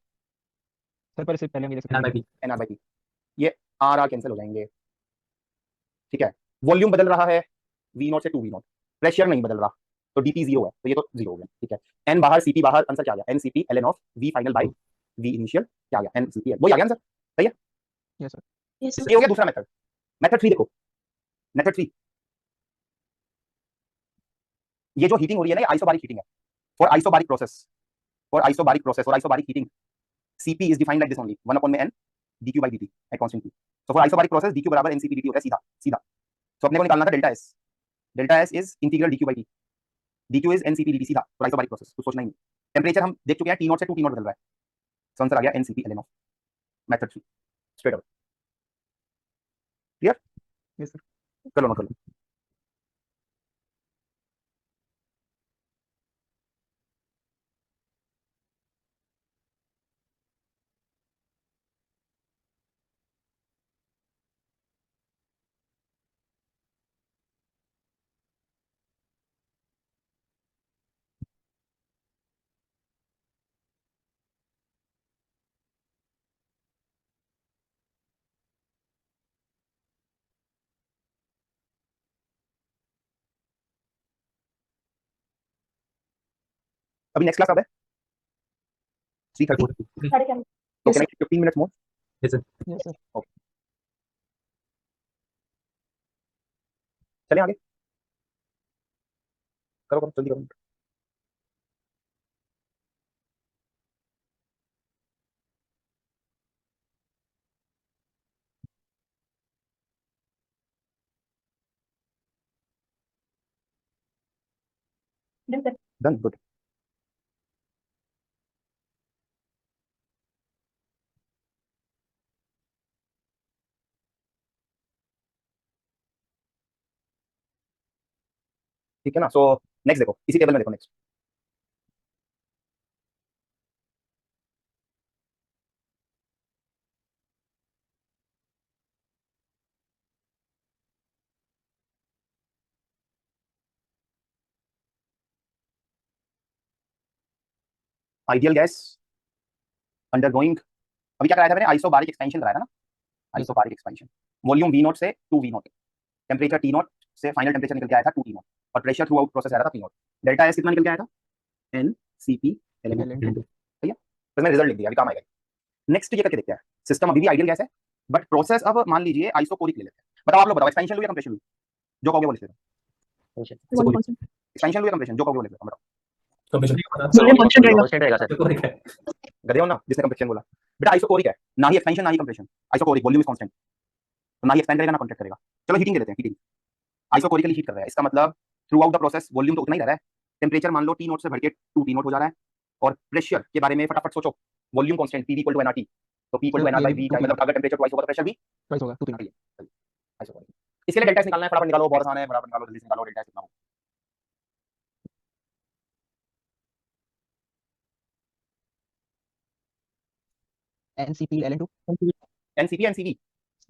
सर पर इससे पहले हम ये देख सकते NR by हैं P. N R by T. ये आर कैंसिल हो जाएंगे, ठीक है। वॉल्यूम बदल रहा है वी नॉट से टू वी नॉट, प्रेशर नहीं बदल रहा, तो डीपी जीरो है, तो ये तो जीरो हो गया, ठीक है। एन बाहर, सीपी बाहर, आंसर क्या आ गया? N CP L N of V final by V initial, क्या आ गया? एन सीपी एल, वही आ गया आंसर, सही है। Yes sir. Yes, sir. ये हो गया दूसरा मेथड। मेथड 3 देखो, मेथड 3, ये जो हीटिंग हो रही है ना, ये आइसोबारिक हीटिंग है। For isobaric process, for isobaric process, for isobaric heating, Cp is defined like this only, 1/n dq by dt at constant T. So for isobaric process dq बराबर ncp dt होता है सीधा सीधा। तो अपने को निकालना था delta s, delta s is integral dq by dt, dq is ncp dt सीधा फॉर आइसोबारिक प्रोसेस, कुछ सोचना ही नहीं। टेम्परेचर हम देख चुके हैं, T0 से 2 T0 बदल रहा है, तो आंसर आ गया ncp ln of method 3, straight away. Clear? Yes sir. कर लो ना, कर लो। अभी नेक्स्ट क्लास कब है? 3:30। 4:30. साढ़े चार। तो Yes, can sir. I 15 minutes more? Yes, sir. Yes sir. चले आगे, करो करो जल्दी करो। Done, sir. Done, good. ठीक है ना। सो नेक्स्ट देखो, इसी टेबल में देखो नेक्स्ट। आइडियल गैस अंडरगोइंग, अभी क्या कराया था मैंने? आइसोबारिक एक्सपेंशन कराया था ना, isobaric expansion. Volume V not से two V naught, temperature T naught से फाइनल टेम्परेचर निकल के आया था 2 टी नॉट, और प्रेशर थ्रू आउट प्रोसेस आ रहा था पी नॉट। डेल्टा एस कितना निकल के आया था? N C P L N, ठीक है। तो मैंने रिजल्ट लिख दिया, अभी काम आएगा। नेक्स्ट ये करके देखते हैं, सिस्टम अभी भी आइडियल गैस है, बट प्रोसेस अब मान लीजिए आइसोकोरिक ले लेते हैं। बताओ आप लोग बताओ, एक्सपेंशन लूं या कंप्रेशन लूं? जो कहोगे वो लिख लेते हैं। Volume constant. एक्सपेंशन लूं या कंप्रेशन, जो कहोगे वो लिख लेते हैं, बताओ। Volume constant रहेगा. कांस्टेंट रहेगा सर। गधे हो ना जिसने कंप्रेशन बोला। बेटा आइसोकोरिक है, ना ही एक्सपेंशन ना ही compression, isochoric, volume is constant, तो ना ही एक्सपेंड करेगा ना कॉन्ट्रैक्ट करेगा। चलो हीटिंग ले लेते हैं, हीटिंग आइसोकोरिकली हीट कर रहा है, इसका मतलब through out the process volume तो उतना ही रह रहा है। टेम्परेचर मान लो टी नोट से बढ़ के 2 टी नोट हो जा रहा है, और प्रेशर के बारे में फटाफट सोचो, volume constant P equal to nRT, तो P equal to nR by V, मतलब अगर टेम्परेचर ट्वाइस होगा तो प्रेशर भी ट्वाइस होगा, 2 3 आइसोकोरिक। इसके लिए डेल्टा एस निकालना है, फटाफट निकालो, बहुत आसान है, फटाफट निकालो, जल्दी से निकालो डेल्टा एस कितना हो। एनसीपी एलएन2 nCp nCv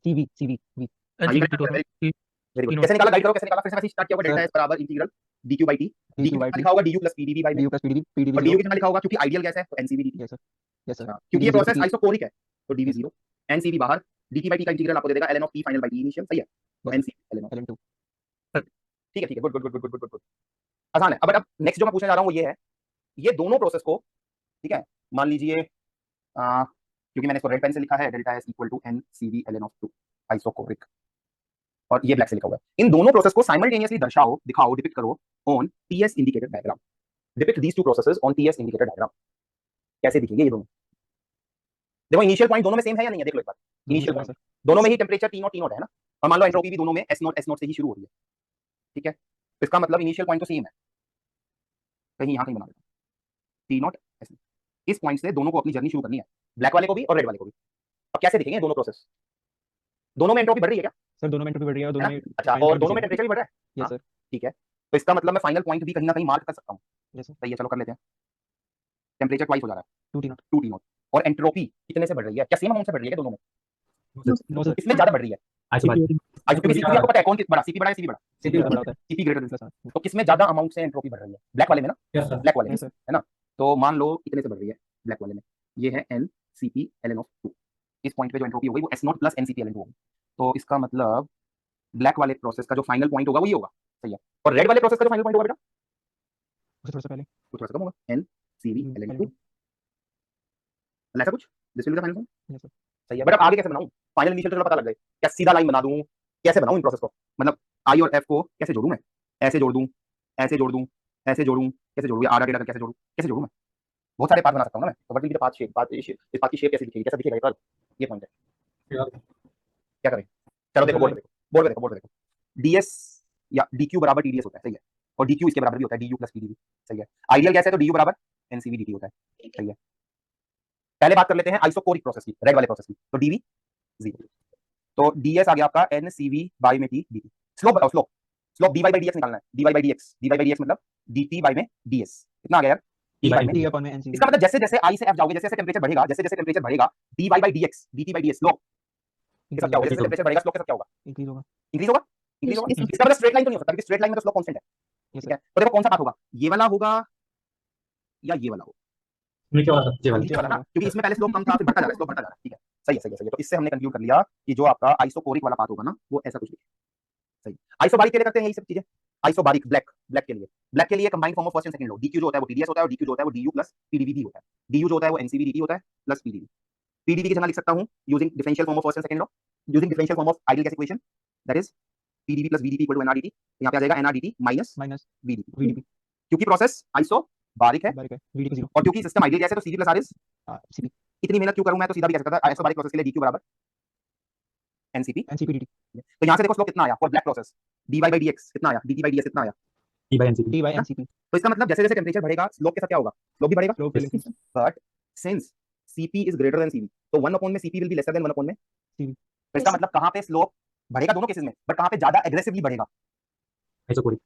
Cv Cv V. Very good. कैसे निकाला, गाइड करो कैसे निकाला, फिर से मैसेज स्टार्ट किया होगा, डेल्टा सर एस बराबर integral dQ by T, dQ by T लिखा होगा dU plus PdV by V, dU plus PdV PdV और डीयू कितना लिखा होगा क्योंकि आइडियल गैस है तो NCV D, yes sir yes sir. क्योंकि ये PDV प्रोसेस की- आइसोकोरिक है तो डीवी जीरो, एनसीवी बाहर, डीटी बाई टी का इंटीग्रल आपको दे देगा LN of T final by T initial, सही है। तो Yes. एनसीवी एलएन, एलएन2 ठीक है, good good good good good good good, आसान है। अब नेक्स्ट जो मैं पूछने जा रहा हूँ वो ये है, ये दोनों प्रोसेस को, ठीक है, मान लीजिए क्योंकि मैंने इसको रेड पेन से लिखा है, delta S equal to N C V L N of two isochoric, और ये ब्लैक से लिखा हुआ है। इन दोनों प्रोसेस को साइमल्टेनियसली दर्शाओ, दिखाओ, डिपिक्ट करो on TS indicated diagram. Depict these two processes on TS indicated diagram. कैसे दिखेंगे ये दोनों? देखो इनिशियल पॉइंट दोनों में सेम है या नहीं है, देख लो एक बार। इनिशियल पॉइंट दोनों में ही टेम्परेचर टी नॉट है ना, और मान लो एंट्रोपी भी दोनों में एस नॉट से ही शुरू हो रही है, ठीक है। तो इसका मतलब इनिशियल पॉइंट तो सेम है, कहीं यहाँ कहीं बना देता हूं, टी नॉट एस नॉट। इस पॉइंट से दोनों को अपनी जर्नी शुरू करनी है, ब्लैक वाले को भी और रेड वाले को भी। अब कैसे दिखेंगे दोनों प्रोसेस? दोनों में एंट्रोपी बढ़ रही है क्या? सर दोनों में एंट्रोपी बढ़ रही है और दोनों में अच्छा, और दोनों में टेम्परेचर भी बढ़ रहा है, यस सर ठीक है। तो इसका मतलब मैं फाइनल पॉइंट भी कहीं ना कहीं मार्क कर सकता हूँ, यस सर सही है। चलो कर लेते हैं, टेम्परेचर ट्वाइस हो जा रहा है, 2 T0. 2 T0 और एंट्रोपी कितने से बढ़ रही है? क्या सेम अमाउंट से बढ़ रही है क्या दोनों में? No sir. किसमें ज्यादा बढ़ रही है? ICP आईसीपी सीपी आपको पता है कौन किस बड़ा सीपी बड़ा है सीपी बड़ा? CP बड़ा होता है. CP greater than Plus R. तो किसमें ज्यादा अमाउंट से एंट्रोपी बढ़ रही है? ब्लैक वाले में ना? Yes, sir. ब्लैक वाले में Yes sir. है ना? तो मान लो कितने से बढ़ रही है ब्लैक वाले में? ये है NCP ln of 2. इस पॉइंट पे जो एंट्रोपी हो गई वो S0 प्लस NCP ln 2 होगी. तो इसका मतलब ब्लैक वाले प्रोसेस का जो फाइनल पॉइंट होगा वो ये होगा. सही है. और रेड वाले प्रोसेस का जो फाइनल पॉइंट होगा बेटा उससे थोड़ा सा पहले. वो थोड़ा सा कम होगा. NCV ln 2. ऐसा कुछ this will be the final point. Yes sir. सही है. बट अब आगे कैसे बनाऊं? फाइनल इनिशियल तो पता लग गए. क्या सीधा लाइन बना दूं? कैसे बनाऊं इन प्रोसेस को? मतलब आई और एफ को कैसे जोड़ूं मैं? ऐसे जोड़ दूं, ऐसे जोड़ दूं, ऐसे जोड़ूं, कैसे जोड़ूं? आर डेटा कैसे जोड़ूं? कैसे जोड़ूं मैं? बहुत सारे पाथ बना सकता हूं ना मैं. तो what will be the path shape? इस पाथ की शेप कैसे दिखेगी? कैसा दिखेगा ये? ये पॉइंट है. क्या करें? चलो देखो बोर्ड पे देखो. बोर्ड पे देखो. बोर्ड पे देखो. डीएस या डीक्यू बराबर टीडीएस होता है. सही है. और डीक्यू इसके बराबर भी होता है. DU plus PDV. सही है. आइडियल कैसे है? तो डीयू बराबर एनसीवी डीटी होता है. सही है. पहले बात कर लेते हैं आइसोकोरिक प्रोसेस की, रेड वाले प्रोसेस की. तो डीवी 0. तो डीएस आ गया आपका एनसीवी बाय में टी डीटी. स्लोप बताओ. Slope slope d y by dx निकालना है. D y by dx. D y by dx मतलब डी बाई में डीएस. कितना आ गया यार? डी बाई में. T upon में NCV. इसका मतलब जैसे जैसे आई से एफ जाओगे, जैसे जैसे टेंपरेचर बढ़ेगा, जैसे जैसे टेंपरेचर बढ़ेगा, d y by dx dT by dS slope के साथ क्या होगा? जैसे टेंपरेचर बढ़ेगा स्लोप के साथ क्या होगा? Increase होगा. इंक्रीज होगा. इंक्रीज होगा. Yes. इसका मतलब स्ट्रेट लाइन तो नहीं हो सकता क्योंकि स्ट्रेट लाइन में तो स्लोप कांस्टेंट है. Yes ठीक sir. है. तो देखो कौन सा पाथ होगा? ये वाला होगा या ये वाला होगा? नीचे वाला ये वाला. नीचे वाला ना, क्योंकि इसमें पहले स्लोप कम था फिर बढ़ता जा रहा है. स्लोप बढ़ता जा रहा है. ठीक है. सही है. सही है. सही है. तो इससे हमने कंक्लूड कर लिया कि जो आपका आइसोकोरिक वाला पाथ होगा ना वो ऐसा कुछ है. सही. आइसोबारिक के लिए करते हैं यही सब चीजें. आइसोबारिक ब्लैक ब्लैक के लिए combined form of first and second law. DQ जो होता है वो टीडीएस होता है और डीक्यू जो होता है वो डीयू प्लस पीडीवी भी होता है. डीयू जो होता है वो एनसीवी डीटी होता है प्लस पीडीवी. पीडीवी की जगह लिख सकता हूं using differential form of first and second law. Using differential form of ideal gas equation that is PdV plus VdT equal to nRdT. यहां पे आ जाएगा nRdT minus Minus VdT. VDP. क्योंकि प्रोसेस आइसोबारिक है बारीक है. VDP 0. और क्योंकि सिस्टम आइडियल गैस है तो CV plus R is. CP. इतनी मेहनत क्यों करूं मैं? तो सीधा भी कह सकता था आइसोबारिक प्रोसेस के लिए डीक्यू बराबर एनसीपी. NCP DT. तो यहां से देखो स्लोप कितना आया for black process. D y by d x कितना आया? D T by d S कितना आया? T by NCP. T by NCP. तो इसका मतलब जैसे जैसे टेंपरेचर बढ़ेगा स्लोप के साथ क्या होगा? स्लोप भी बढ़ेगा. Slope will increase. But since CP is greater then CV तो 1 अपॉन में CP will be lesser than 1 upon में CV. तो इसका मतलब कहां पे स्लोप बढ़ेगा दोनों केसेस में, बट कहां पे ज्यादा एग्रेसिवली बढ़ेगा? Isocoric.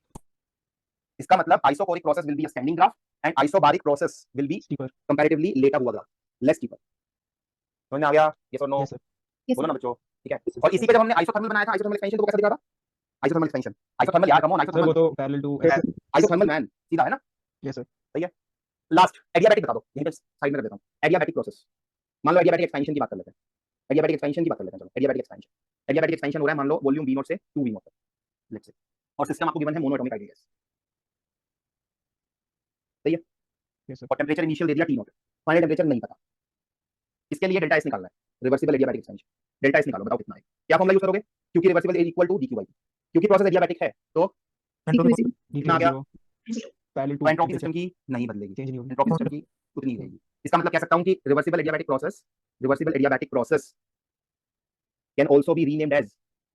इसका मतलब isochoric process will be a standing graph and isobaric process will be Steeper. Comparatively लेटा हुआ ग्राफ, लेस स्टीपर. समझ में आ गया? यस और नो? Yes sir. बोलो ना बच्चों. ठीक है. और इसी पे जब हमने आइसोथर्मल बनाया था, आइसोथर्मल एक्सपेंशन तो कैसा दिखा था? Isothermal expansion. आइसोथर्मल यार कम ऑन. Sir वो आइसोथर्मल तो parallel to. आइसोथर्मल मैन सीधा है ना. Yes sir. लास्ट एडियाबैटिक बता दो. यहीं पे साइड में कर देता हूं. Adiabatic process. मान लो एडियाबैटिक एक्सपेंशन की बात कर लेते हैं. एडियाबैटिक एक्सपेंशन की बात कर लेते हैं. चलो एडियाबैटिक एक्सपेंशन. एडियाबैटिक एक्सपेंशन हो रहा है मान लो वॉल्यूम V0 से 2 V0 तक लेट्स से. और सिस्टम आपको गिवन है मोनोएटॉमिक आइडियल गैस. सही है. Yes sir. और टेंपरेचर इनिशियल दे दिया T0. फाइनल टेंपरेचर नहीं पता. इसके लिए डेल्टा एस निकालना है. Reversible adiabatic expansion. Delta S निकालो. बताओ कितना है. क्या फॉर्मूला यूज करोगे? क्योंकि reversible is equal to dq/dt. क्योंकि प्रोसेस एडियाबैटिक है तो DQ0. कितना आ गया? 0. Parallel to. एंट्रोपी सिस्टम की नहीं बदलेगी. Change नहीं होगी. एंट्रोपी सिस्टम की उतनी ही रहेगी. इसका मतलब कह सकता हूं कि reversible adiabatic process can also be renamed as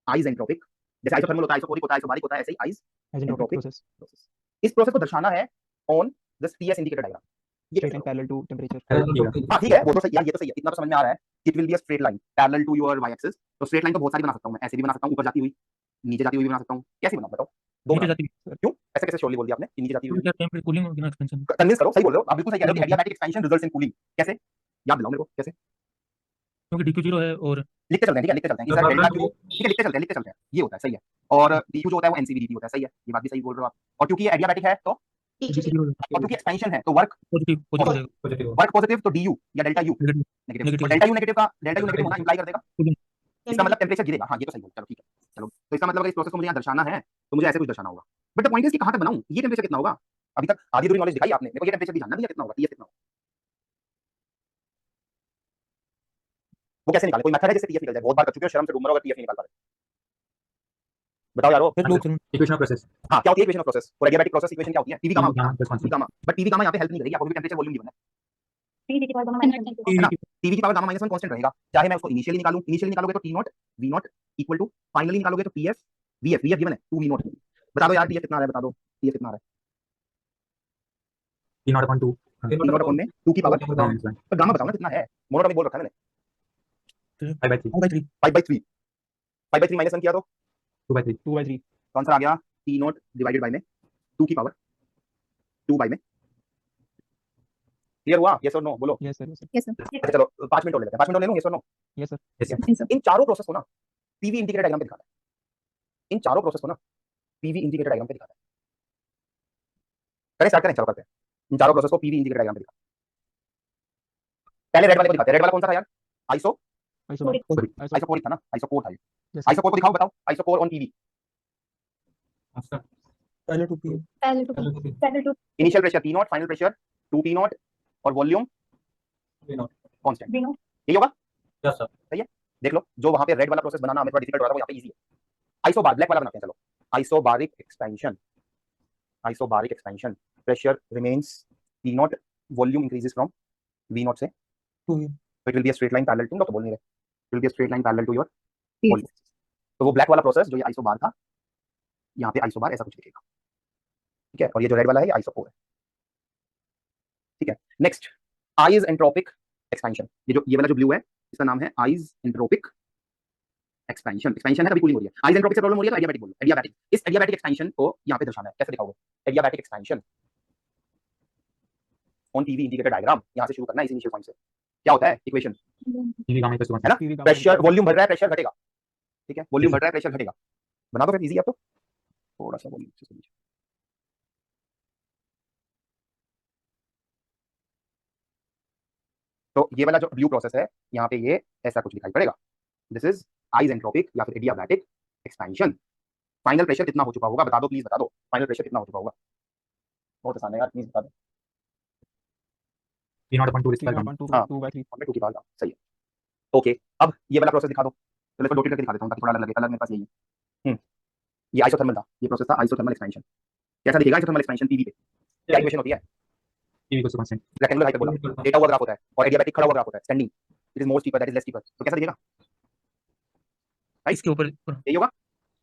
isentropic. जैसे आइसोथर्मल होता है, आइसोकोरिक होता है, आइसोबारिक होता है, ऐसे ही Asymptotic आइसेंट्रोपिक process. प्रोसेस. इस प्रोसेस को दर्शाना है on the TS indicator diagram. ये Straight कैसे line parallel to temperature. हाँ ठीक है वो तो सही यार, ये तो सही है. इतना तो समझ में आ रहा है. It will be a straight line parallel to your y axis. तो स्ट्रेट लाइन तो बहुत सारी बना सकता हूं मैं. ऐसे भी बना सकता हूं, ऊपर जाती हुई, नीचे जाती हुई भी बना सकता हूं. कैसे बनाऊं बताओ? दो नीचे बना. जाती क्यों ऐसे कैसे श्योरली बोल दिया आपने कि नीचे जाती हुई? टेम्परेचर कूलिंग होगी ना एक्सपेंशन. कन्विंस करो. सही बोल रहे हो आप. बिल्कुल सही कह रहे हो कि adiabatic expansion results in cooling. कैसे? याद दिलाओ मेरे को कैसे. क्योंकि DQ 0 है और लिखते चलते हैं. ठीक है लिखते चलते हैं कि सर डेल्टा क्यू. ठीक है लिखते चलते हैं. ये होता है. सही है. और डीक्यू जो होता है वो एनसीवी डीटी होता है. सही है. ये बात भी सही बोल रहे हो आप. और क्योंकि ये एडियाबैटिक है तो DQ 0 और क्योंकि एक्सपेंशन है तो वर्क पॉजिटिव हो जाएगा. Work positive. तो डीयू या delta U negative. Negative. Delta U negative होना इंप्लाई कर देगा. इसका मतलब टेंपरेचर गिरेगा. हाँ ये तो सही बोल. चलो ठीक है. चलो तो इसका मतलब अगर इस प्रोसेस को मुझे यहाँ दर्शाना है तो मुझे ऐसे कुछ दर्शाना होगा. बट द पॉइंट इज कि कहां तक बनाऊं? ये टेंपरेचर कितना होगा? अभी तक आधी अधूरी नॉलेज दिखाई आपने. मेरे को ये टेंपरेचर भी जानना भी है कितना होगा. टीएस कितना होगा वो कैसे निकाले? कोई मेथड है जिससे टीएस निकल जाए? बहुत बार कर चुके हो. शर्म से डूब मरो अगर टीएस नहीं निकाल पा रहे. बताओ यारो. Equation of process. हाँ क्या होती है equation of process? For adiabatic process equation क्या होती है? PV gamma. Gamma plus PV constant. Gamma. But PV gamma यहाँ पे हेल्प नहीं करेगी. आपको भी टेंपरेचर वॉल्यूम गिवन है. TV की पावर गामा -1 कांस्टेंट रहेगा. चाहे मैं उसको इनिशियली निकालूं. इनिशियली निकालोगे तो T0 V0 equal to finally निकालोगे तो TF VF गिवन है 2 V0. बता दो यार TF कितना आ रहा है. बता दो TF कितना आ रहा है. T0 upon 2. T0 अपॉन में 2 की पावर. Gamma तो गामा बताओ ना कितना है. मोनोटॉमिक बोल रखा है मैंने. 5/3. 5/3 5/3 -1 किया तो 2/3. 2/3. तो आंसर आ गया T0 डिवाइडेड बाय में 2 की पावर 2 बाय में क्लियर हुआ? यस और नो बोलो। यस सर यस सर अच्छा चलो 5 मिनट और ले लेते हैं, 5 मिनट और ले लूं? यस और no? Yes sir yes sir yes sir इन चारों प्रोसेस को ना पीवी इंडिकेटर डायग्राम पे दिखाना है। इन चारों प्रोसेस को ना पीवी इंडिकेटर डायग्राम पे दिखाना है। करें स्टार्ट करें, चलो करते हैं। इन चारों प्रोसेस को पीवी इंडिकेटर डायग्राम पे दिखाना है। पहले रेड वाले को दिखाते हैं। रेड वाला कौन सा था यार? Iso iso Sorry. Iso iso core था ना, आइसो कोर था ये। यस आइसो कोर को दिखाओ, बताओ आइसो कोर ऑन पीवी। पहले 2 पी पहले two initial pressure P nought, final pressure 2 P nought और वॉल्यूम कांस्टेंट। बी नो यही होगा? यस सर सही है। देख लो, जो वहां पे रेड वाला प्रोसेस बनाना हमें थोड़ा डिफिकल्ट हो रहा था वो यहाँ पे इजी है। आइसोबार ब्लैक वाला बनाते हैं, चलो। Isobaric expansion, isobaric expansion, pressure remains P not, volume increases from V not से, 2 so it will be a straight line parallel to, तो बोल नहीं रहे, it will be a straight line parallel to your Yes. volume. तो वो black वाला process जो ये आइसोबार था, यहाँ पे आइसोबार ऐसा कुछ दिखेगा, ठीक है। और ये जो रेड वाला है ये आइसोकोर है, ठीक है। Next, eyes entropic expansion. ये वाला जो ब्लू है इसका नाम है आइज एंट्रोपिक एक्सपेंशन। एक्सपेंशन है, कभी कूलिंग हो रही है। आइज एंट्रोपिक से प्रॉब्लम हो रही है तो एडियाबैटिक बोलो, एडियाबैटिक। इस एडियाबैटिक एक्सपेंशन को यहाँ पे दर्शाना है, कैसे दिखाओगे? Adiabatic expansion on TV indicator diagram, यहाँ से शुरू करना है इस इनिशियल पॉइंट से। क्या होता है equation? TV gamma equals to है ना, पीवी गामा प्रेशर वॉल्यूम बढ़ रहा है, प्रेशर घटेगा, ठीक है। वॉल्यूम Yes, बढ़ रहा है, प्रेशर घटेगा। बना दो फिर, इजी है। अब तो थोड़ा सा वॉल्यूम से नीचे। तो ये वाला जो ब्लू प्रोसेस है यहाँ पे ये ऐसा कुछ दिखाई पड़ेगा। दिस इज आइज एंट्रोपिक या फिर एडियाबैटिक एक्सपेंशन। फाइनल प्रेशर कितना हो चुका होगा बता दो, प्लीज बता दो। फाइनल प्रेशर कितना हो चुका होगा? बहुत आसान है यार, प्लीज बता दो। P नॉट अपॉन 2 3 upon 2 हाँ। 2/3 हमने 2 की बात सही है। ओके, अब ये वाला प्रोसेस दिखा दो। चलो इसको डॉटेड करके दिखा देता हूँ ताकि थोड़ा अलग लगे। कलर मेरे पास यही है। ये आइसोथर्मल था, ये प्रोसेस था आइसोथर्मल एक्सपेंशन। कैसा दिखेगा आइसोथर्मल एक्सपेंशन पीवी पे? क्या इक्वेशन होती है? TV equals to constant rectangular height बोला, डेटा हुआ ग्राफ होता है और एडियाबैटिक खड़ा हुआ ग्राफ होता है, standing. It is more steeper, that is less steeper. तो कैसा दिखेगा? राइट, इसके ऊपर यही होगा,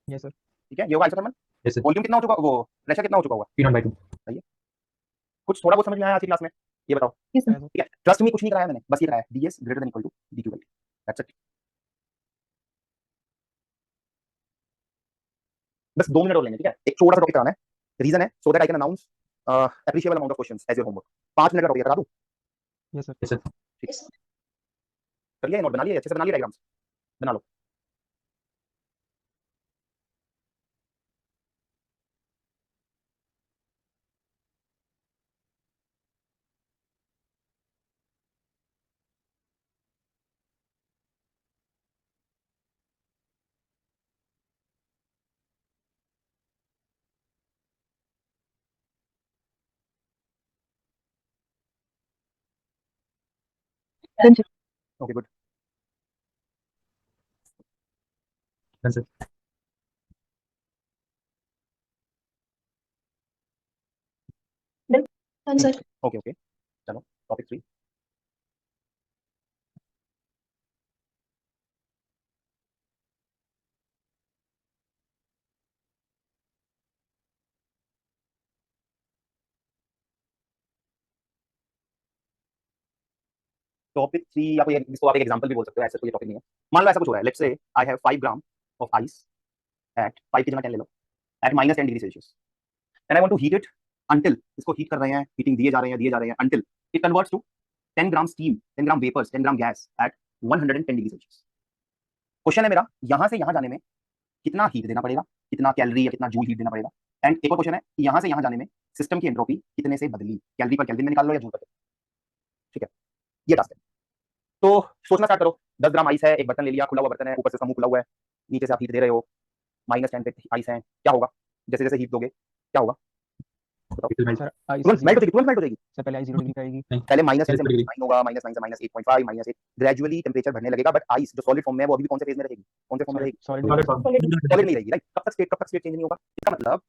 यस सर ठीक है। ये होगा आइसोथर्मल। यस सर वॉल्यूम कितना हो चुका, वो प्रेशर कितना हो चुका होगा? P नॉट बाय 2 कुछ थोड़ा बहुत समझ में आया आज की क्लास में? ये बताओ। यस सर ठीक है, ट्रस्ट मी कुछ नहीं कराया मैंने, बस ये कराया ds greater than equal to dq by that's it. बस 2 मिनट और लेंगे, ठीक है। एक छोटा सा टॉपिक कराना है, रीजन है so that I can announce appreciable amount of questions as your homework. 5 minute का टॉपिक करा दूं? यस सर यस सर कर लिया नोट, बना लिया अच्छे से, बना लिया डायग्राम्स, बना लो। Okay good. Done sir answer okay okay, चलो टॉपिक 3। टॉपिक 3 या कोई इसको आप एक एग्जांपल भी बोल सकते हो, ऐसा कोई टॉपिक नहीं है। मान लो ऐसा कुछ हो रहा है, let's say I have 5 gram of ice at 5 की जगह 10 ले लो, एट -10 degree Celsius and I want to heat it until, इसको हीट कर रहे हैं, हीटिंग दिए जा रहे हैं, दिए जा रहे हैं until it converts to 10 gram steam, 10 gram vapours, 10 gram gas at 110 degree Celsius. Question है मेरा, यहां से यहां जाने में कितना हीट देना पड़ेगा, कितना कैलोरी या कितना जूल हीट देना पड़ेगा। एंड एक और क्वेश्चन है, यहां से यहां जाने में सिस्टम की एंट्रोपी कितने से बदली, कैलोरी पर केल्विन में निकाल लो या जूल पर, ठीक है। ये टास्क है। तो सोचना स्टार्ट करो। 10 ग्राम आइस है, एक बर्तन ले लिया, खुला हुआ बर्तन है, ऊपर से इसका मुंह खुला हुआ है, नीचे से आप हीट दे रहे हो, -10 पे आइस है, क्या होगा? जैसे जैसे हीट दोगे क्या होगा? सर आइस तुरंत मेल्ट हो जाएगी, तुरंत मेल्ट हो जाएगी। सर पहले आई 0 डिग्री पे आएगी, पहले -10 से 0 -9 होगा, -9 से -8.5, -8, ग्रेजुअली टेम्परेचर बढ़ने लगेगा। बट आइस जो सॉलिड फॉर्म में है वो अभी भी कौन से फेज में रहेगी, कौन से फॉर्म में रहेगी? सॉलिड सॉलिड फॉर्म सॉलिड नहीं रहेगी, राइट। कब तक स्टेट चेंज नहीं होगा? इसका मतलब